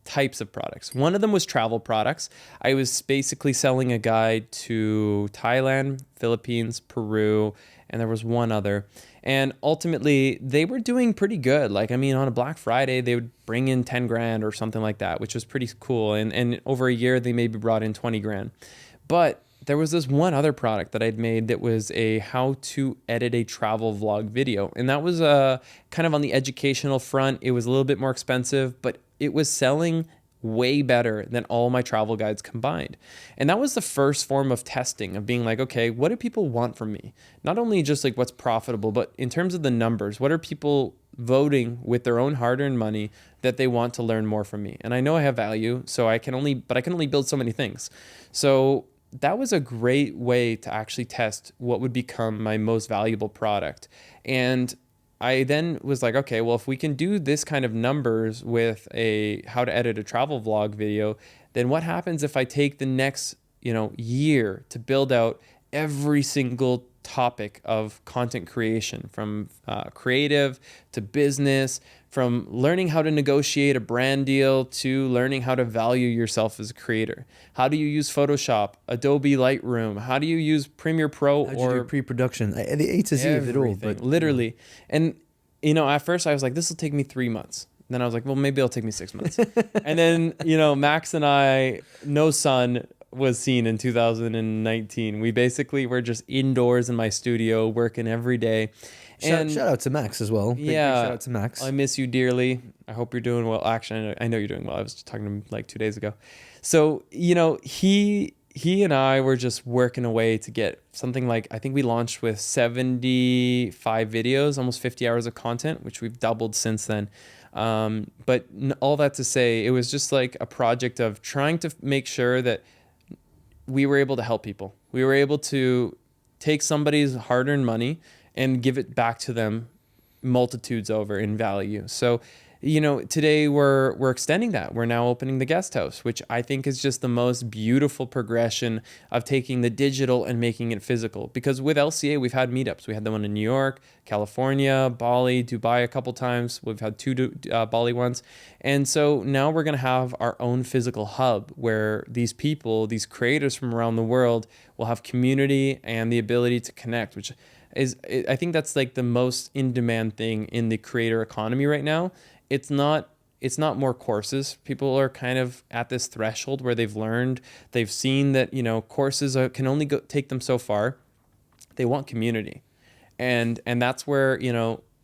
types of products. One of them was travel products. I was basically selling a guide to Thailand, Philippines, Peru, and there was one other. And ultimately they were doing pretty good. Like, on a Black Friday, they would bring in 10 grand or something like that, which was pretty cool. And over a year, they maybe brought in 20 grand. But there was this one other product that I'd made that was a how to edit a travel vlog video. And that was kind of on the educational front. It was a little bit more expensive, but it was selling way better than all my travel guides combined. And that was the first form of testing, of being like, okay, what do people want from me? Not only just like what's profitable, but in terms of the numbers, what are people voting with their own hard-earned money that they want to learn more from me? And I know I have value, so I can only build so many things. So that was a great way to actually test what would become my most valuable product. And I then was like, okay, well, if we can do this kind of numbers with a how to edit a travel vlog video, then what happens if I take the next, year to build out every single topic of content creation, from creative to business, from learning how to negotiate a brand deal to learning how to value yourself as a creator. How do you use Photoshop, Adobe Lightroom? How do you use Premiere Pro? How do you do pre-production? The A to Z of it all. But literally. And, at first I was like, this will take me 3 months. Then I was like, well, maybe it'll take me 6 months. And then, Max and I, no sun was seen in 2019. We basically were just indoors in my studio working every day. And shout out to Max as well. Big shout out to Max. I miss you dearly. I hope you're doing well. Actually, I know you're doing well. I was just talking to him like 2 days ago. So, he and I were just working away to get something like, I think we launched with 75 videos, almost 50 hours of content, which we've doubled since then. But all that to say, it was just like a project of trying to make sure that we were able to help people. We were able to take somebody's hard-earned money and give it back to them multitudes over in value. So, today we're extending that. We're now opening the guest house, which I think is just the most beautiful progression of taking the digital and making it physical. Because with LCA, we've had meetups. We had the one in New York, California, Bali, Dubai a couple times. We've had two Bali ones. And so now we're going to have our own physical hub where these people, these creators from around the world will have community and the ability to connect, which I think that's like the most in-demand thing in the creator economy right now. It's not more courses. People are kind of at this threshold where they've seen that, courses can only take them so far. They want community. And that's where,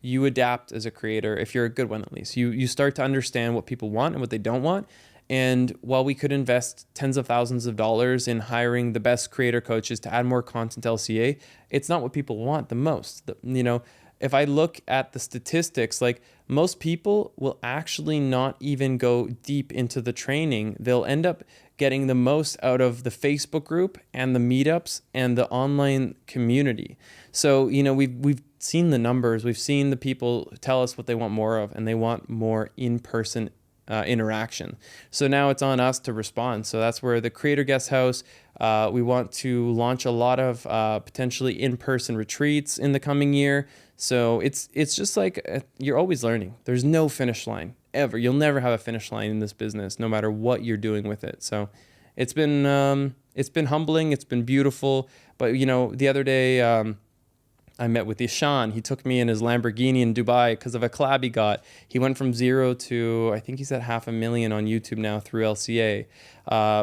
you adapt as a creator, if you're a good one at least. You start to understand what people want and what they don't want. And while we could invest tens of thousands of dollars in hiring the best creator coaches to add more content to LCA, it's not what people want the most. If I look at the statistics, like most people will actually not even go deep into the training. They'll end up getting the most out of the Facebook group and the meetups and the online community. So, we've seen the numbers. We've seen the people tell us what they want more of, and they want more in-person interaction. So now it's on us to respond. So that's where the Creator Guest House, we want to launch a lot of potentially in-person retreats in the coming year. So it's just like you're always learning. There's no finish line ever. You'll never have a finish line in this business, no matter what you're doing with it. So it's been humbling. It's been beautiful. But the other day, I met with Ishan. He took me in his Lamborghini in Dubai because of a collab he got. He went from 0 to, I think he's at 500,000 on YouTube now through LCA.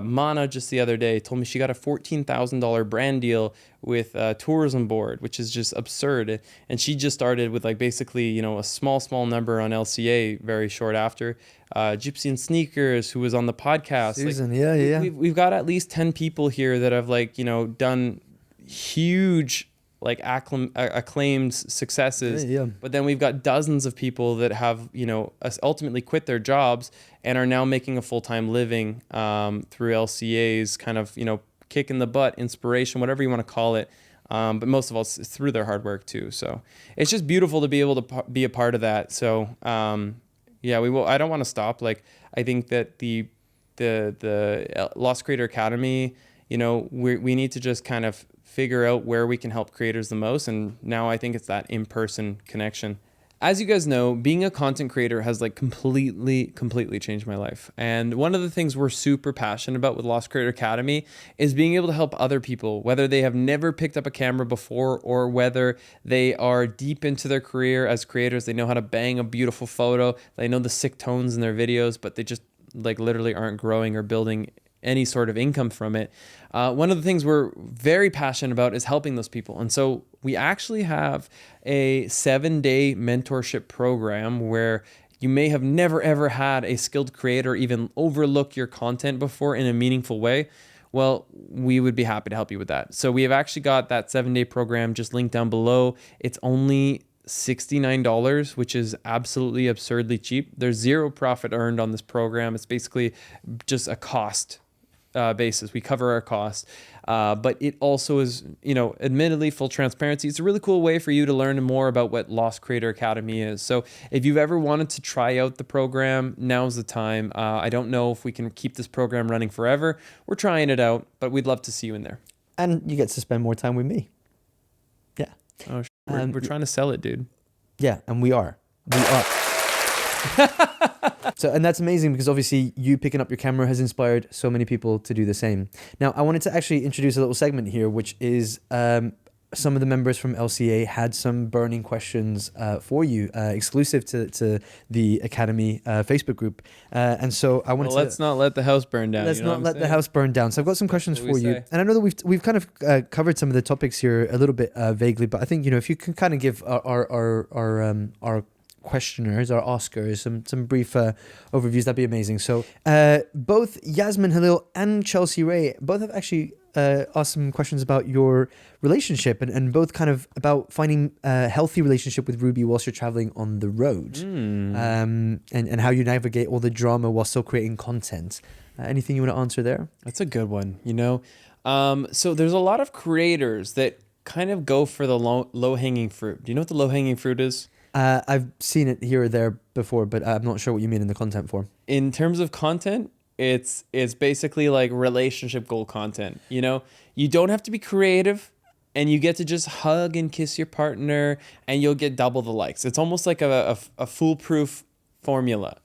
Mana just the other day told me she got a $14,000 brand deal with Tourism Board, which is just absurd. And she just started with like basically, you know, a small number on LCA very short after. Gypsy and Sneakers, who was on the podcast. Susan, like, yeah. We've got at least 10 people here that have like, you know, done huge like acclaimed successes, but then we've got dozens of people that have, you know, ultimately quit their jobs and are now making a full-time living through LCA's kind of, you know, kick in the butt, inspiration, whatever you want to call it. But most of all, it's through their hard work too. So it's just beautiful to be able to be a part of that. So yeah, we will. I don't want to stop. Like, I think that the Lost Creator Academy, you know, we need to just kind of figure out where we can help creators the most. And now I think it's that in-person connection. As you guys know, being a content creator has like completely changed my life. And one of the things we're super passionate about with Lost Creator Academy is being able to help other people, whether they have never picked up a camera before or whether they are deep into their career as creators. They know how to bang a beautiful photo. They know the sick tones in their videos, but they just like literally aren't growing or building any sort of income from it. One of the things we're very passionate about is helping those people. And so we actually have a 7-day mentorship program where you may have never ever had a skilled creator even overlook your content before in a meaningful way. Well, we would be happy to help you with that. So we have actually got that 7-day program just linked down below. It's only $69, which is absolutely absurdly cheap. There's zero profit earned on this program. It's basically just a cost basis. We cover our costs, but it also is, you know, admittedly full transparency. It's a really cool way for you to learn more about what Lost Creator Academy is. So if you've ever wanted to try out the program, now's the time. I don't know if we can keep this program running forever. We're trying it out, but we'd love to see you in there. And you get to spend more time with me. Yeah. Oh, we're trying to sell it, dude. Yeah, and we are. So, and that's amazing because obviously you picking up your camera has inspired so many people to do the same. Now, I wanted to actually introduce a little segment here, which is some of the members from LCA had some burning questions for you, exclusive to the Academy Facebook group. And so I wanted to... Let's not let the house burn down. Let's not let the house burn down. So I've got some questions for you. Say. And I know that we've kind of covered some of the topics here a little bit vaguely, but I think, you know, if you can kind of give our questioners, our Oscars, some brief overviews, that'd be amazing. So both Yasmin Halil and Chelsea Ray both have actually asked some questions about your relationship and both kind of about finding a healthy relationship with Ruby whilst you're traveling on the road, and how you navigate all the drama while still creating content. Anything you want to answer there? That's a good one, you know. So there's a lot of creators that kind of go for the low-hanging fruit. Do you know what the low-hanging fruit is? I've seen it here or there before, but I'm not sure what you mean in the content form. In terms of content, it's basically like relationship goal content. You know, you don't have to be creative and you get to just hug and kiss your partner and you'll get double the likes. It's almost like a foolproof formula.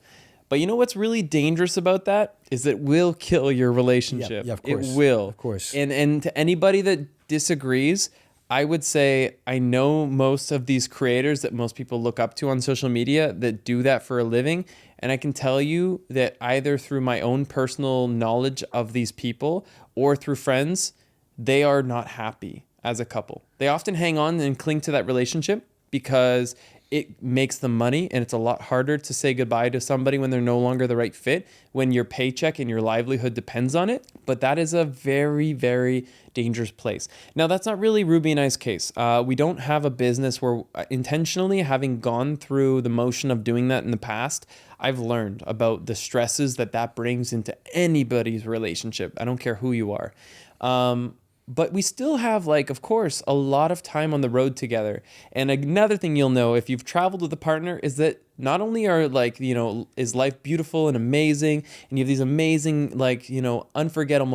But you know what's really dangerous about that is it will kill your relationship. Yeah, of course. It will. Of course. And to anybody that disagrees, I would say I know most of these creators that most people look up to on social media that do that for a living. And I can tell you that either through my own personal knowledge of these people or through friends, they are not happy as a couple. They often hang on and cling to that relationship because it makes them money, and it's a lot harder to say goodbye to somebody when they're no longer the right fit, when your paycheck and your livelihood depends on it. But that is a very, very dangerous place. Now, that's not really Ruby and I's case. We don't have a business where intentionally, having gone through the motion of doing that in the past, I've learned about the stresses that brings into anybody's relationship. I don't care who you are. But we still have, like, of course, a lot of time on the road together. And another thing you'll know if you've traveled with a partner is that not only are, like, you know, is life beautiful and amazing, and you have these amazing, like, you know, unforgettable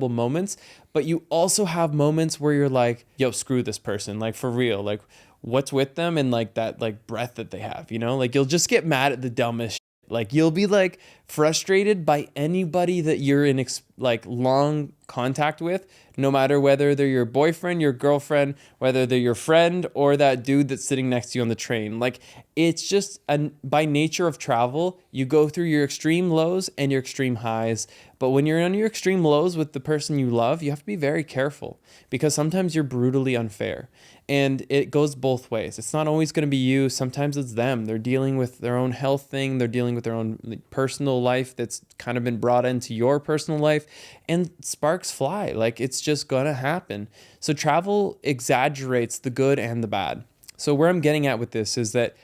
moments, but you also have moments where you're like, yo, screw this person, like, for real, like, what's with them and, like, that, like, breath that they have, you know? Like, you'll just get mad at the dumbest shit. Like, you'll be, like, frustrated by anybody that you're in like long contact with, no matter whether they're your boyfriend, your girlfriend, whether they're your friend, or that dude that's sitting next to you on the train. Like, it's just by nature of travel, you go through your extreme lows and your extreme highs. But when you're on your extreme lows with the person you love, you have to be very careful, because sometimes you're brutally unfair. And it goes both ways. It's not always going to be you. Sometimes it's them. They're dealing with their own health thing. They're dealing with their own personal life that's kind of been brought into your personal life. And sparks fly. Like, it's just going to happen. So travel exaggerates the good and the bad. So where I'm getting at with this is that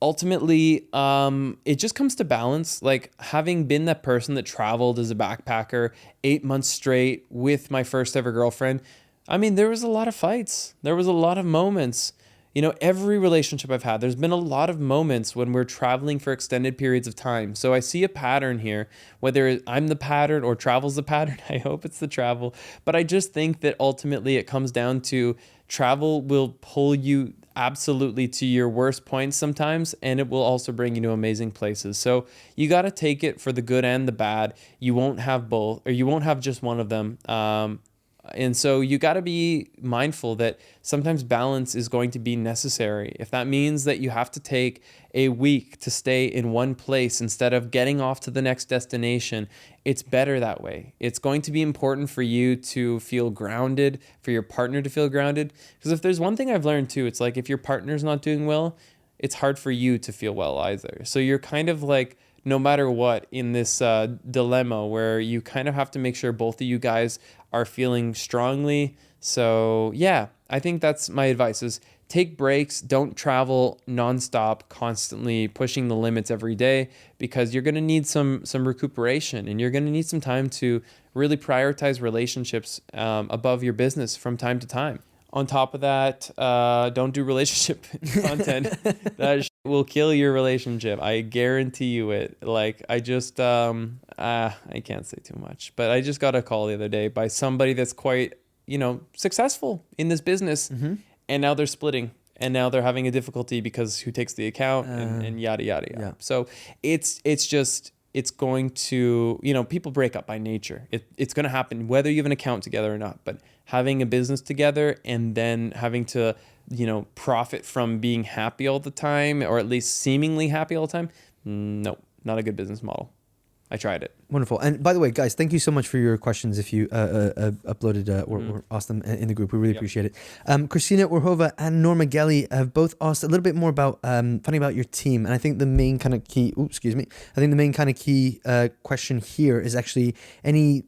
ultimately, it just comes to balance. Like, having been that person that traveled as a backpacker 8 months straight with my first ever girlfriend, I mean, there was a lot of fights. There was a lot of moments. You know, every relationship I've had, there's been a lot of moments when we're traveling for extended periods of time. So I see a pattern here, whether I'm the pattern or travel's the pattern. I hope it's the travel. But I just think that ultimately it comes down to travel will pull you absolutely to your worst points sometimes, and it will also bring you to amazing places. So you got to take it for the good and the bad. You won't have both, or you won't have just one of them. And so you got to be mindful that sometimes balance is going to be necessary. If that means that you have to take a week to stay in one place instead of getting off to the next destination, it's better that way. It's going to be important for you to feel grounded, for your partner to feel grounded. Because if there's one thing I've learned too, it's like if your partner's not doing well, it's hard for you to feel well either. So you're kind of like, no matter what, in this dilemma where you kind of have to make sure both of you guys are feeling strongly. So yeah, I think that's my advice is take breaks. Don't travel nonstop, constantly pushing the limits every day, because you're going to need some recuperation, and you're going to need some time to really prioritize relationships above your business from time to time. On top of that, don't do relationship content. That will kill your relationship. I guarantee you it. Like, I just, I can't say too much, but I just got a call the other day by somebody that's quite, successful in this business. Mm-hmm. And now they're splitting, and now they're having a difficulty because who takes the account and yada, yada, yada. Yeah. So it's going to, people break up by nature. It's going to happen whether you have an account together or not. But having a business together and then having to, profit from being happy all the time, or at least seemingly happy all the time, no, not a good business model. I tried it. Wonderful. And by the way, guys, thank you so much for your questions. If you uploaded or asked them in the group, we really appreciate it. Christina Orhova and Norma Gelly have both asked a little bit more about finding about your team. And I think the main kind of key, question here is actually any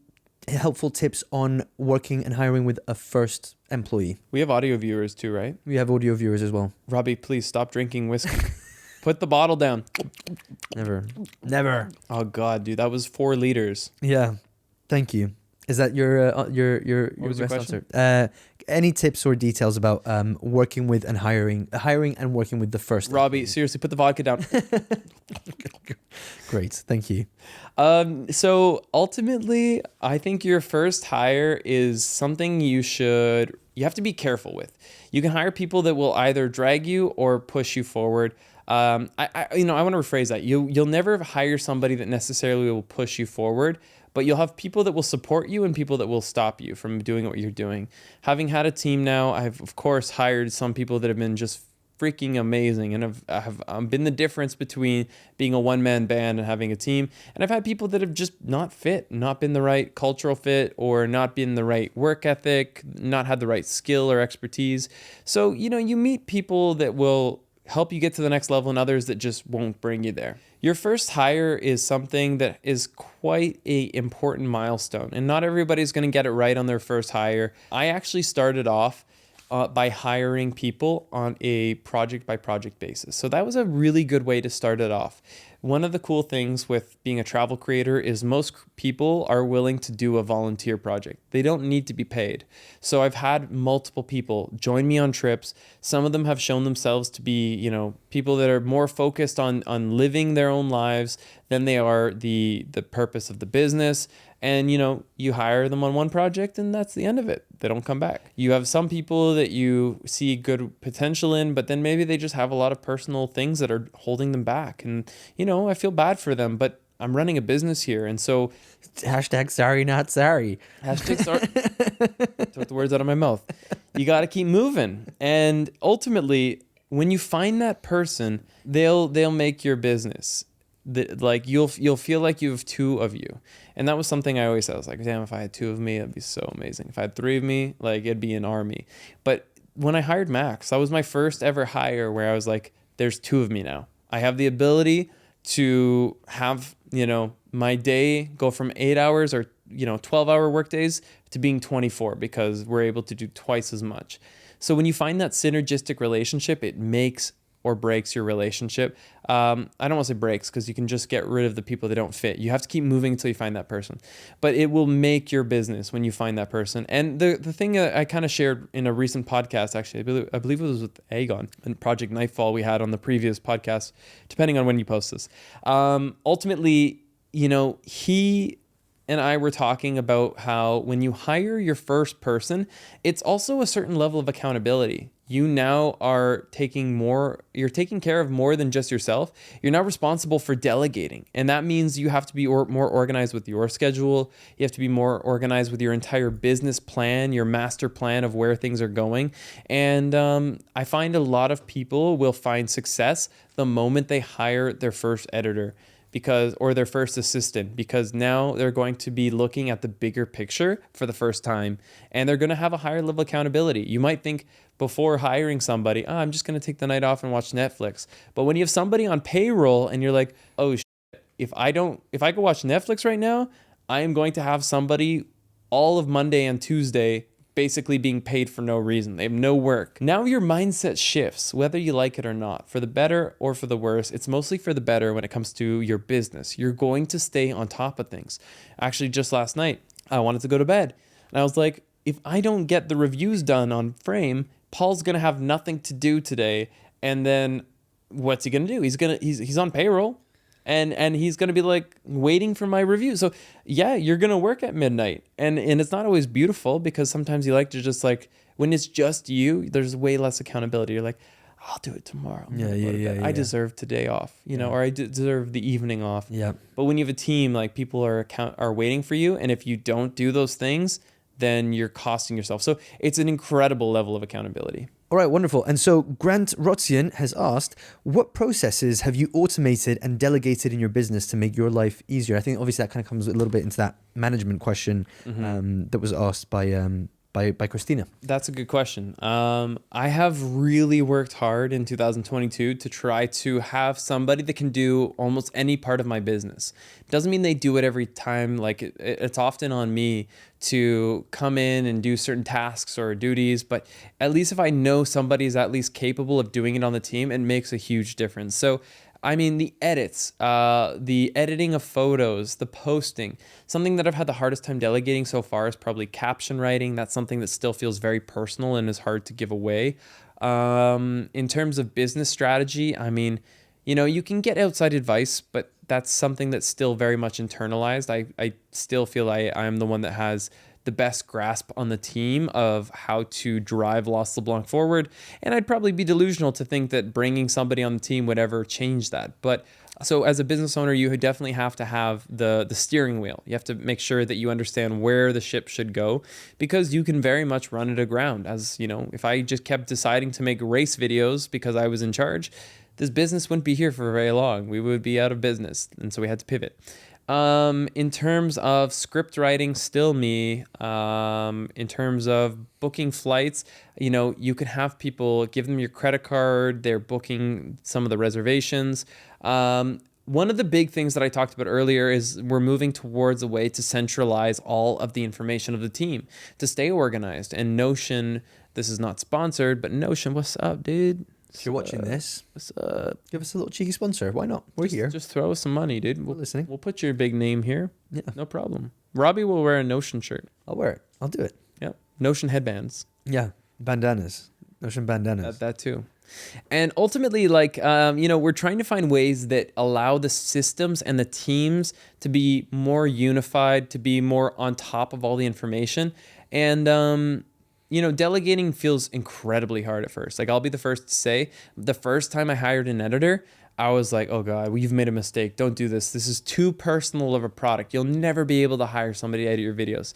helpful tips on working and hiring with a first employee. We have audio viewers too, right? We have audio viewers as well. Robbie, please stop drinking whiskey. Put the bottle down. Never. Oh God, dude, that was 4 liters. Yeah. Thank you. Is that your what was your question? Answer? Any tips or details about working with and hiring and working with the first? Robbie, seriously, put the vodka down. Great, thank you. So ultimately, I think your first hire is something you have to be careful with. You can hire people that will either drag you or push you forward. I want to rephrase that. You'll never hire somebody that necessarily will push you forward, but you'll have people that will support you and people that will stop you from doing what you're doing. Having had a team now, I've of course hired some people that have been just freaking amazing, and have been the difference between being a one-man band and having a team. And I've had people that have just not been the right cultural fit, or not been the right work ethic, not had the right skill or expertise. So, you meet people that will help you get to the next level, and others that just won't bring you there. Your first hire is something that is quite an important milestone, and not everybody's going to get it right on their first hire. I actually started off by hiring people on a project by project basis. So that was a really good way to start it off. One of the cool things with being a travel creator is most people are willing to do a volunteer project. They don't need to be paid. So I've had multiple people join me on trips. Some of them have shown themselves to be, people that are more focused on living their own lives than they are the purpose of the business. And, you hire them on one project and that's the end of it. They don't come back. You have some people that you see good potential in, but then maybe they just have a lot of personal things that are holding them back. And, I feel bad for them, but I'm running a business here. And so Hashtag sorry, not sorry. hashtag sorry, took the words out of my mouth. You got to keep moving. And ultimately, when you find that person, they'll make your business. Like you'll feel like you have two of you. And that was something I always said. I was like, damn, if I had two of me, it'd be so amazing. If I had three of me, like it'd be an army. But when I hired Max, that was my first ever hire where I was like, there's two of me now. I have the ability to have, my day go from 8 hours or, 12-hour work days to being 24 because we're able to do twice as much. So when you find that synergistic relationship, it makes or breaks your relationship. I don't want to say breaks because you can just get rid of the people that don't fit. You have to keep moving until you find that person. But it will make your business when you find that person. And the thing I kind of shared in a recent podcast, actually, I believe it was with Aegon and Project Nightfall we had on the previous podcast, depending on when you post this. Ultimately, he and I were talking about how when you hire your first person, it's also a certain level of accountability. You now are you're taking care of more than just yourself. You're now responsible for delegating. And that means you have to be more organized with your schedule. You have to be more organized with your entire business plan, your master plan of where things are going. And I find a lot of people will find success the moment they hire their first editor or their first assistant, because now they're going to be looking at the bigger picture for the first time, and they're going to have a higher level of accountability. You might think before hiring somebody, I'm just going to take the night off and watch Netflix. But when you have somebody on payroll and you're like, oh shit, if I go watch Netflix right now, I am going to have somebody all of Monday and Tuesday basically being paid for no reason. They have no work. Now your mindset shifts, whether you like it or not, for the better or for the worse. It's mostly for the better when it comes to your business. You're going to stay on top of things. Actually, just last night, I wanted to go to bed. And I was like, if I don't get the reviews done on Frame, Paul's going to have nothing to do today. And then what's he going to do? He's on payroll. And he's going to be like waiting for my review. So yeah, you're going to work at midnight. And it's not always beautiful because sometimes you like to just like, when it's just you, there's way less accountability. You're like, I'll do it tomorrow. Yeah. I deserve today off, or I deserve the evening off. Yeah. But when you have a team, like people are waiting for you. And if you don't do those things, then you're costing yourself. So it's an incredible level of accountability. All right, wonderful. And so Grant Rotzian has asked, what processes have you automated and delegated in your business to make your life easier? I think obviously that kind of comes a little bit into that management question that was asked by Christina. That's a good question. I have really worked hard in 2022 to try to have somebody that can do almost any part of my business. Doesn't mean they do it every time. Like it's often on me to come in and do certain tasks or duties, but at least if I know somebody is at least capable of doing it on the team, it makes a huge difference. So I mean, the edits, the editing of photos, the posting. Something that I've had the hardest time delegating so far is probably caption writing. That's something that still feels very personal and is hard to give away. In terms of business strategy, I mean, you can get outside advice, but that's something that's still very much internalized. I still feel I am the one that has the best grasp on the team of how to drive LeBlanc forward. And I'd probably be delusional to think that bringing somebody on the team would ever change that. But so as a business owner, you definitely have to have the steering wheel. You have to make sure that you understand where the ship should go, because you can very much run it aground. As if I just kept deciding to make race videos because I was in charge, this business wouldn't be here for very long. We would be out of business. And so we had to pivot. In terms of script writing, still me. In terms of booking flights, you can have people, give them your credit card, they're booking some of the reservations. One of the big things that I talked about earlier is we're moving towards a way to centralize all of the information of the team to stay organized. And Notion, this is not sponsored, but Notion, what's up, dude? If you're watching this, what's up? Give us a little cheeky sponsor. Why not? We're here. Just throw us some money, dude. We're listening. We'll put your big name here. Yeah. No problem. Robbie will wear a Notion shirt. I'll wear it. I'll do it. Yep. Notion headbands. Yeah. Bandanas. Notion bandanas. That too. And ultimately, we're trying to find ways that allow the systems and the teams to be more unified, to be more on top of all the information. And, delegating feels incredibly hard at first. Like, I'll be the first to say, the first time I hired an editor, I was like, oh God, you've made a mistake. Don't do this. This is too personal of a product. You'll never be able to hire somebody to edit your videos.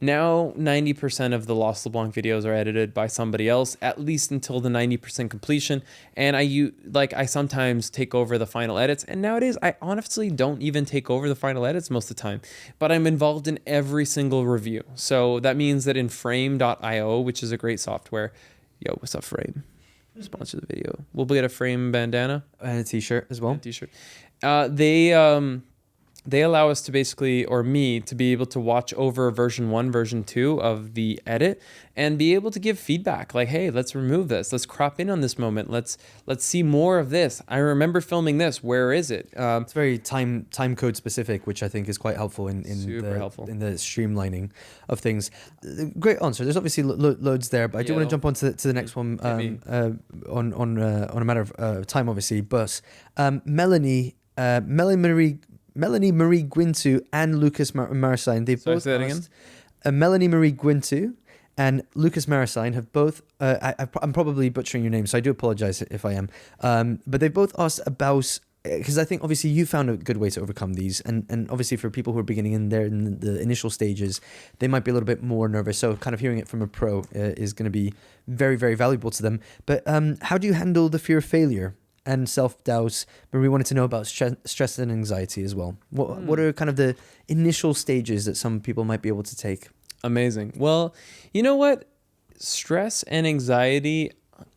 Now, 90% of the Lost LeBlanc videos are edited by somebody else, at least until the 90% completion. And I sometimes take over the final edits. And nowadays, I honestly don't even take over the final edits most of the time, but I'm involved in every single review. So that means that in frame.io, which is a great software, yo, what's up, Frame? Sponsor the video. We'll get a Frame bandana And a t-shirt as well. and a t-shirt. They allow us to basically, or me, to be able to watch over version 1, version 2 of the edit and be able to give feedback like, hey, let's remove this. Let's crop in on this moment. Let's see more of this. I remember filming this. Where is it? It's very time code specific, which I think is quite helpful in Super helpful. in the streamlining of things. Great answer. There's obviously loads there, but I do want to jump on to the next one on a matter of time, obviously. But Melanie Marie Guintu and Lucas Marasine, they've both asked, Melanie Marie Guintu and Lucas Marasine have both, I'm probably butchering your name, so I do apologize if I am, but they've both asked about, because I think obviously you found a good way to overcome these, and obviously for people who are beginning in the initial stages, they might be a little bit more nervous, so kind of hearing it from a pro is going to be very, very valuable to them. But how do you handle the fear of failure and self-doubt? But we wanted to know about stress and anxiety as well. What are kind of the initial stages that some people might be able to take? Amazing. Well, you know what? Stress and anxiety,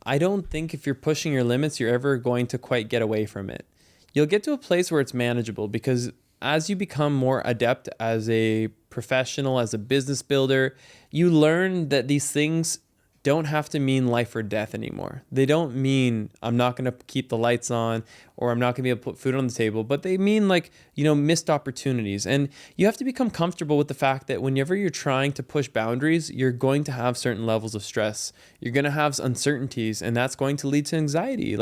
I don't think if you're pushing your limits, you're ever going to quite get away from it. You'll get to a place where it's manageable, because as you become more adept as a professional, as a business builder, you learn that these things don't have to mean life or death anymore. They don't mean I'm not going to keep the lights on or I'm not going to be able to put food on the table, but they mean missed opportunities. And you have to become comfortable with the fact that whenever you're trying to push boundaries, you're going to have certain levels of stress. You're going to have uncertainties, and that's going to lead to anxiety.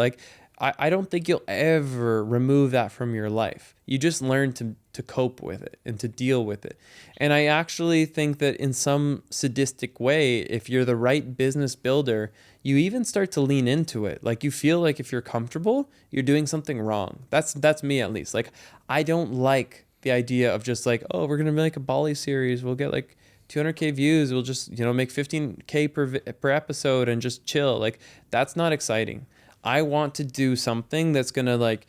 I don't think you'll ever remove that from your life. You just learn to cope with it and to deal with it. And I actually think that in some sadistic way, if you're the right business builder, you even start to lean into it. Like, you feel like if you're comfortable, you're doing something wrong. That's me, at least. Like, I don't like the idea of just like, oh, we're going to make a Bali series. We'll get 200K views. We'll just, make 15K per episode and just chill. Like, that's not exciting. I want to do something that's going to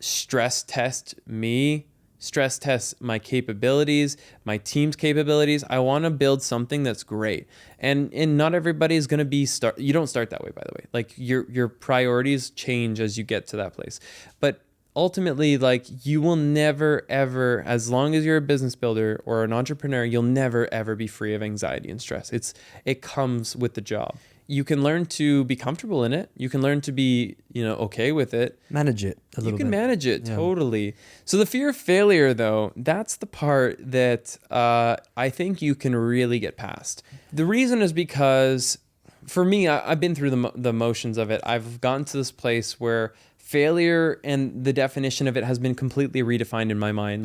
stress test me, stress test my capabilities, my team's capabilities. I want to build something that's great. And not everybody is going to be you don't start that way, by the way. Your priorities change as you get to that place. But ultimately, you will never, ever, as long as you're a business builder or an entrepreneur, you'll never, ever be free of anxiety and stress. It comes with the job. You can learn to be comfortable in it. You can learn to be, okay with it. Manage it a little bit. You can manage it, totally. So the fear of failure, though, that's the part that I think you can really get past. The reason is because, for me, I've been through the motions of it. I've gotten to this place where failure and the definition of it has been completely redefined in my mind.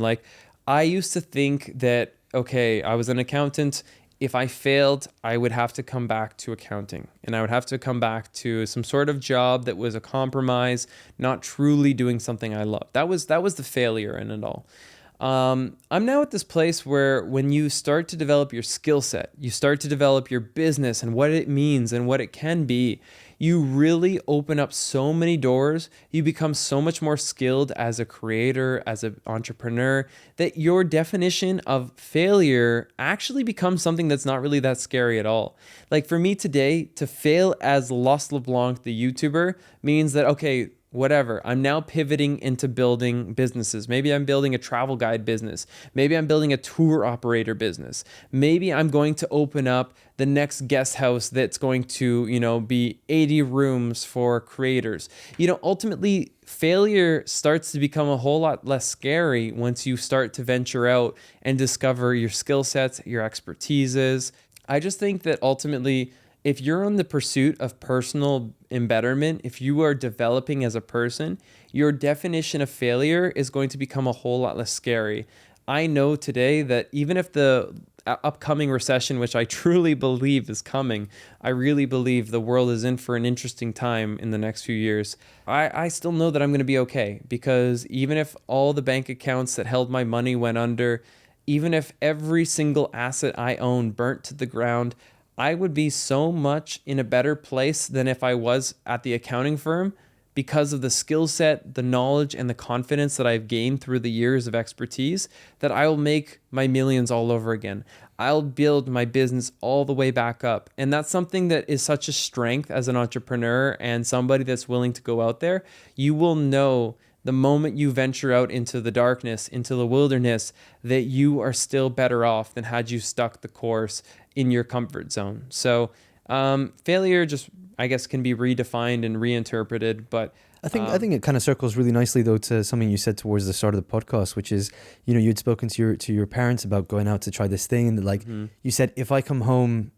I used to think that, okay, I was an accountant. If I failed, I would have to come back to accounting, and I would have to come back to some sort of job that was a compromise, not truly doing something I love. That was the failure in it all. I'm now at this place where when you start to develop your skill set, you start to develop your business and what it means and what it can be, you really open up so many doors. You become so much more skilled as a creator, as an entrepreneur, that your definition of failure actually becomes something that's not really that scary at all. For me today, to fail as Lost LeBlanc, the YouTuber, means that, okay, whatever, I'm now pivoting into building businesses. Maybe I'm building a travel guide business. Maybe I'm building a tour operator business. Maybe I'm going to open up the next guest house that's going to, be 80 rooms for creators. Ultimately, failure starts to become a whole lot less scary once you start to venture out and discover your skill sets, your expertises. I just think that ultimately, if you're on the pursuit of personal embetterment, if you are developing as a person, your definition of failure is going to become a whole lot less scary. I know today that even if the upcoming recession, which I truly believe is coming, I really believe the world is in for an interesting time in the next few years. I still know that I'm going to be okay, because even if all the bank accounts that held my money went under, even if every single asset I own burnt to the ground, I would be so much in a better place than if I was at the accounting firm, because of the skill set, the knowledge, and the confidence that I've gained through the years of expertise, that I will make my millions all over again. I'll build my business all the way back up. And that's something that is such a strength as an entrepreneur and somebody that's willing to go out there. You will know the moment you venture out into the darkness, into the wilderness, that you are still better off than had you stuck the course in your comfort zone. So failure just, I guess, can be redefined and reinterpreted, but I think it kind of circles really nicely though to something you said towards the start of the podcast, which is, you'd spoken to your parents about going out to try this thing, and that you said, if I come home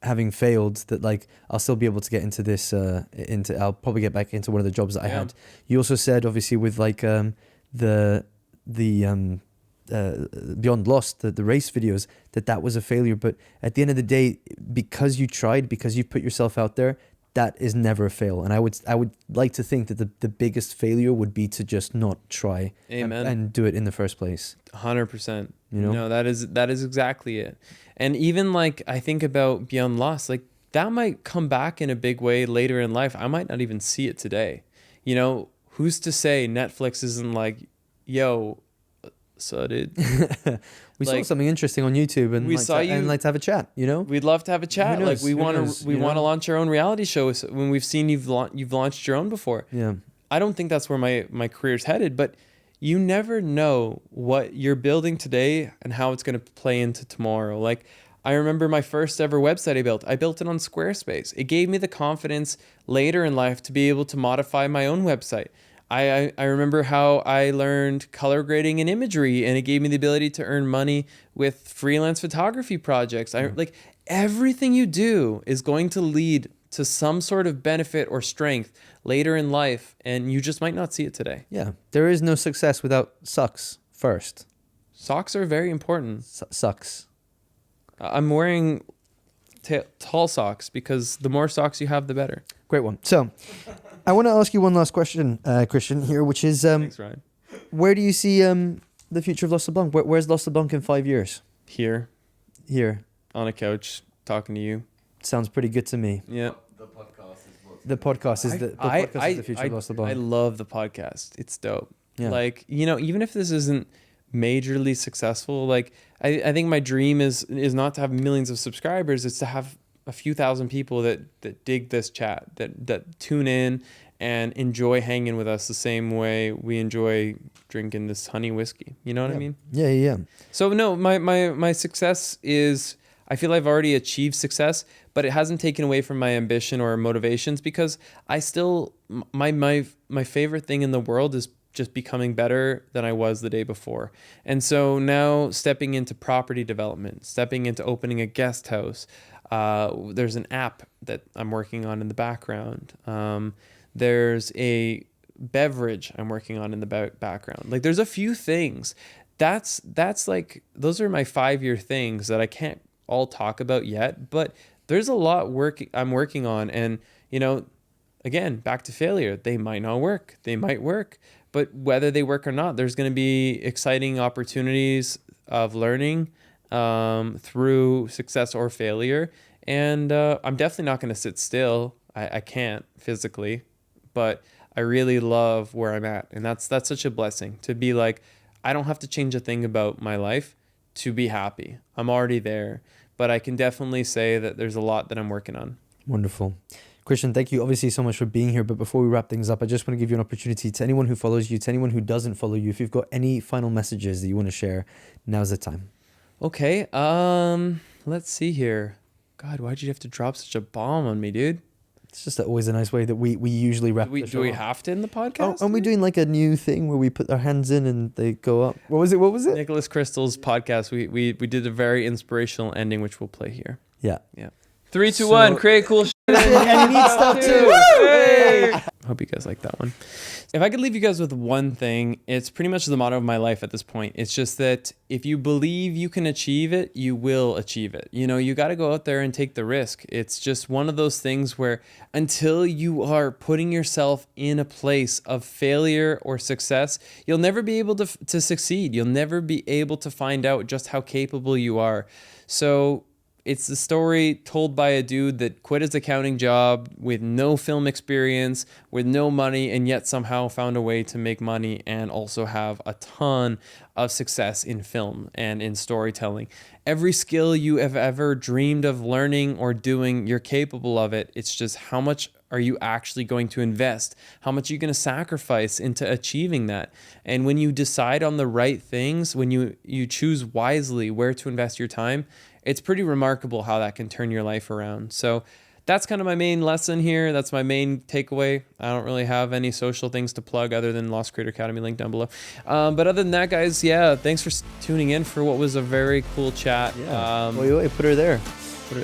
having failed, that I'll still be able to get into this I'll probably get back into one of the jobs that I had. You also said, obviously, with the Beyond Lost, the race videos, that was a failure, but at the end of the day, because you tried, because you put yourself out there, that is never a fail. And I would like to think that the biggest failure would be to just not try. Amen. And do it in the first place. 100%. No, that is exactly it. And even I think about Beyond Lost, that might come back in a big way later in life. I might not even see it today. Who's to say Netflix isn't yo, so dude, we saw something interesting on YouTube, and like to have a chat. We'd love to have a chat. We want to launch our own reality show. When we've seen you've launched your own before. Yeah, I don't think that's where my career's headed, but you never know what you're building today and how it's going to play into tomorrow. I remember my first ever website I built it on Squarespace. It gave me the confidence later in life to be able to modify my own website. I remember how I learned color grading and imagery, and it gave me the ability to earn money with freelance photography projects. Everything you do is going to lead to some sort of benefit or strength later in life, and you just might not see it today. Yeah, there is no success without sucks first. Socks are very important. Sucks. I'm wearing tall socks because the more socks you have, the better. Great one. So, I want to ask you one last question, Christian, here, which is, thanks, Ryan. Where do you see the future of Lost LeBlanc? Where's Lost LeBlanc in 5 years? Here, on a couch, talking to you. Sounds pretty good to me. Yeah. The podcast is what. The podcast is the future of Lost LeBlanc. I love the podcast. It's dope. Yeah. Even if this isn't majorly successful, I think my dream is not to have millions of subscribers. It's to have a few thousand people that dig this chat, that tune in and enjoy hanging with us the same way we enjoy drinking this honey whiskey. You know what I mean? Yeah. So no, my success is, I feel I've already achieved success, but it hasn't taken away from my ambition or motivations, because I still, my favorite thing in the world is just becoming better than I was the day before. And so now stepping into property development, stepping into opening a guest house. There's an app that I'm working on in the background. There's a beverage I'm working on in the background. There's a few things. That's those are my 5-year things that I can't all talk about yet, but there's a lot I'm working on. And, again, back to failure. They might not work. They might work. But whether they work or not, there's going to be exciting opportunities of learning through success or failure. And I'm definitely not going to sit still. I can't physically, but I really love where I'm at. And that's such a blessing to be I don't have to change a thing about my life to be happy. I'm already there. But I can definitely say that there's a lot that I'm working on. Wonderful. Christian, thank you obviously so much for being here. But before we wrap things up, I just want to give you an opportunity to anyone who follows you, to anyone who doesn't follow you. If you've got any final messages that you want to share, now's the time. Okay. Let's see here. God, why'd you have to drop such a bomb on me, dude? It's just always a nice way that we usually wrap the show. Do we have to in the podcast? Aren't we doing a new thing where we put our hands in and they go up? What was it? Nicholas Crystal's podcast. We did a very inspirational ending, which we'll play here. Yeah. 3, 2, 1. Create cool shit. And you need stuff too. Hey! Hope you guys like that one. If I could leave you guys with one thing, it's pretty much the motto of my life at this point. It's just that if you believe you can achieve it, you will achieve it. You know, you got to go out there and take the risk. It's just one of those things where until you are putting yourself in a place of failure or success, you'll never be able to succeed. You'll never be able to find out just how capable you are. So it's the story told by a dude that quit his accounting job with no film experience, with no money, and yet somehow found a way to make money and also have a ton of success in film and in storytelling. Every skill you have ever dreamed of learning or doing, you're capable of it. It's just how much are you actually going to invest? How much are you going to sacrifice into achieving that? And when you decide on the right things, when you choose wisely where to invest your time, it's pretty remarkable how that can turn your life around. So that's kind of my main lesson here. That's my main takeaway. I don't really have any social things to plug other than Lost Creator Academy, link down below. But other than that, guys, yeah, thanks for tuning in for what was a very cool chat. Yeah. Well, put her there.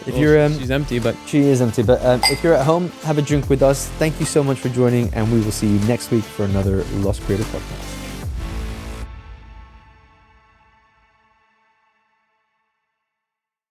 She's empty, but she is empty. But if you're at home, have a drink with us. Thank you so much for joining, and we will see you next week for another Lost Creator podcast.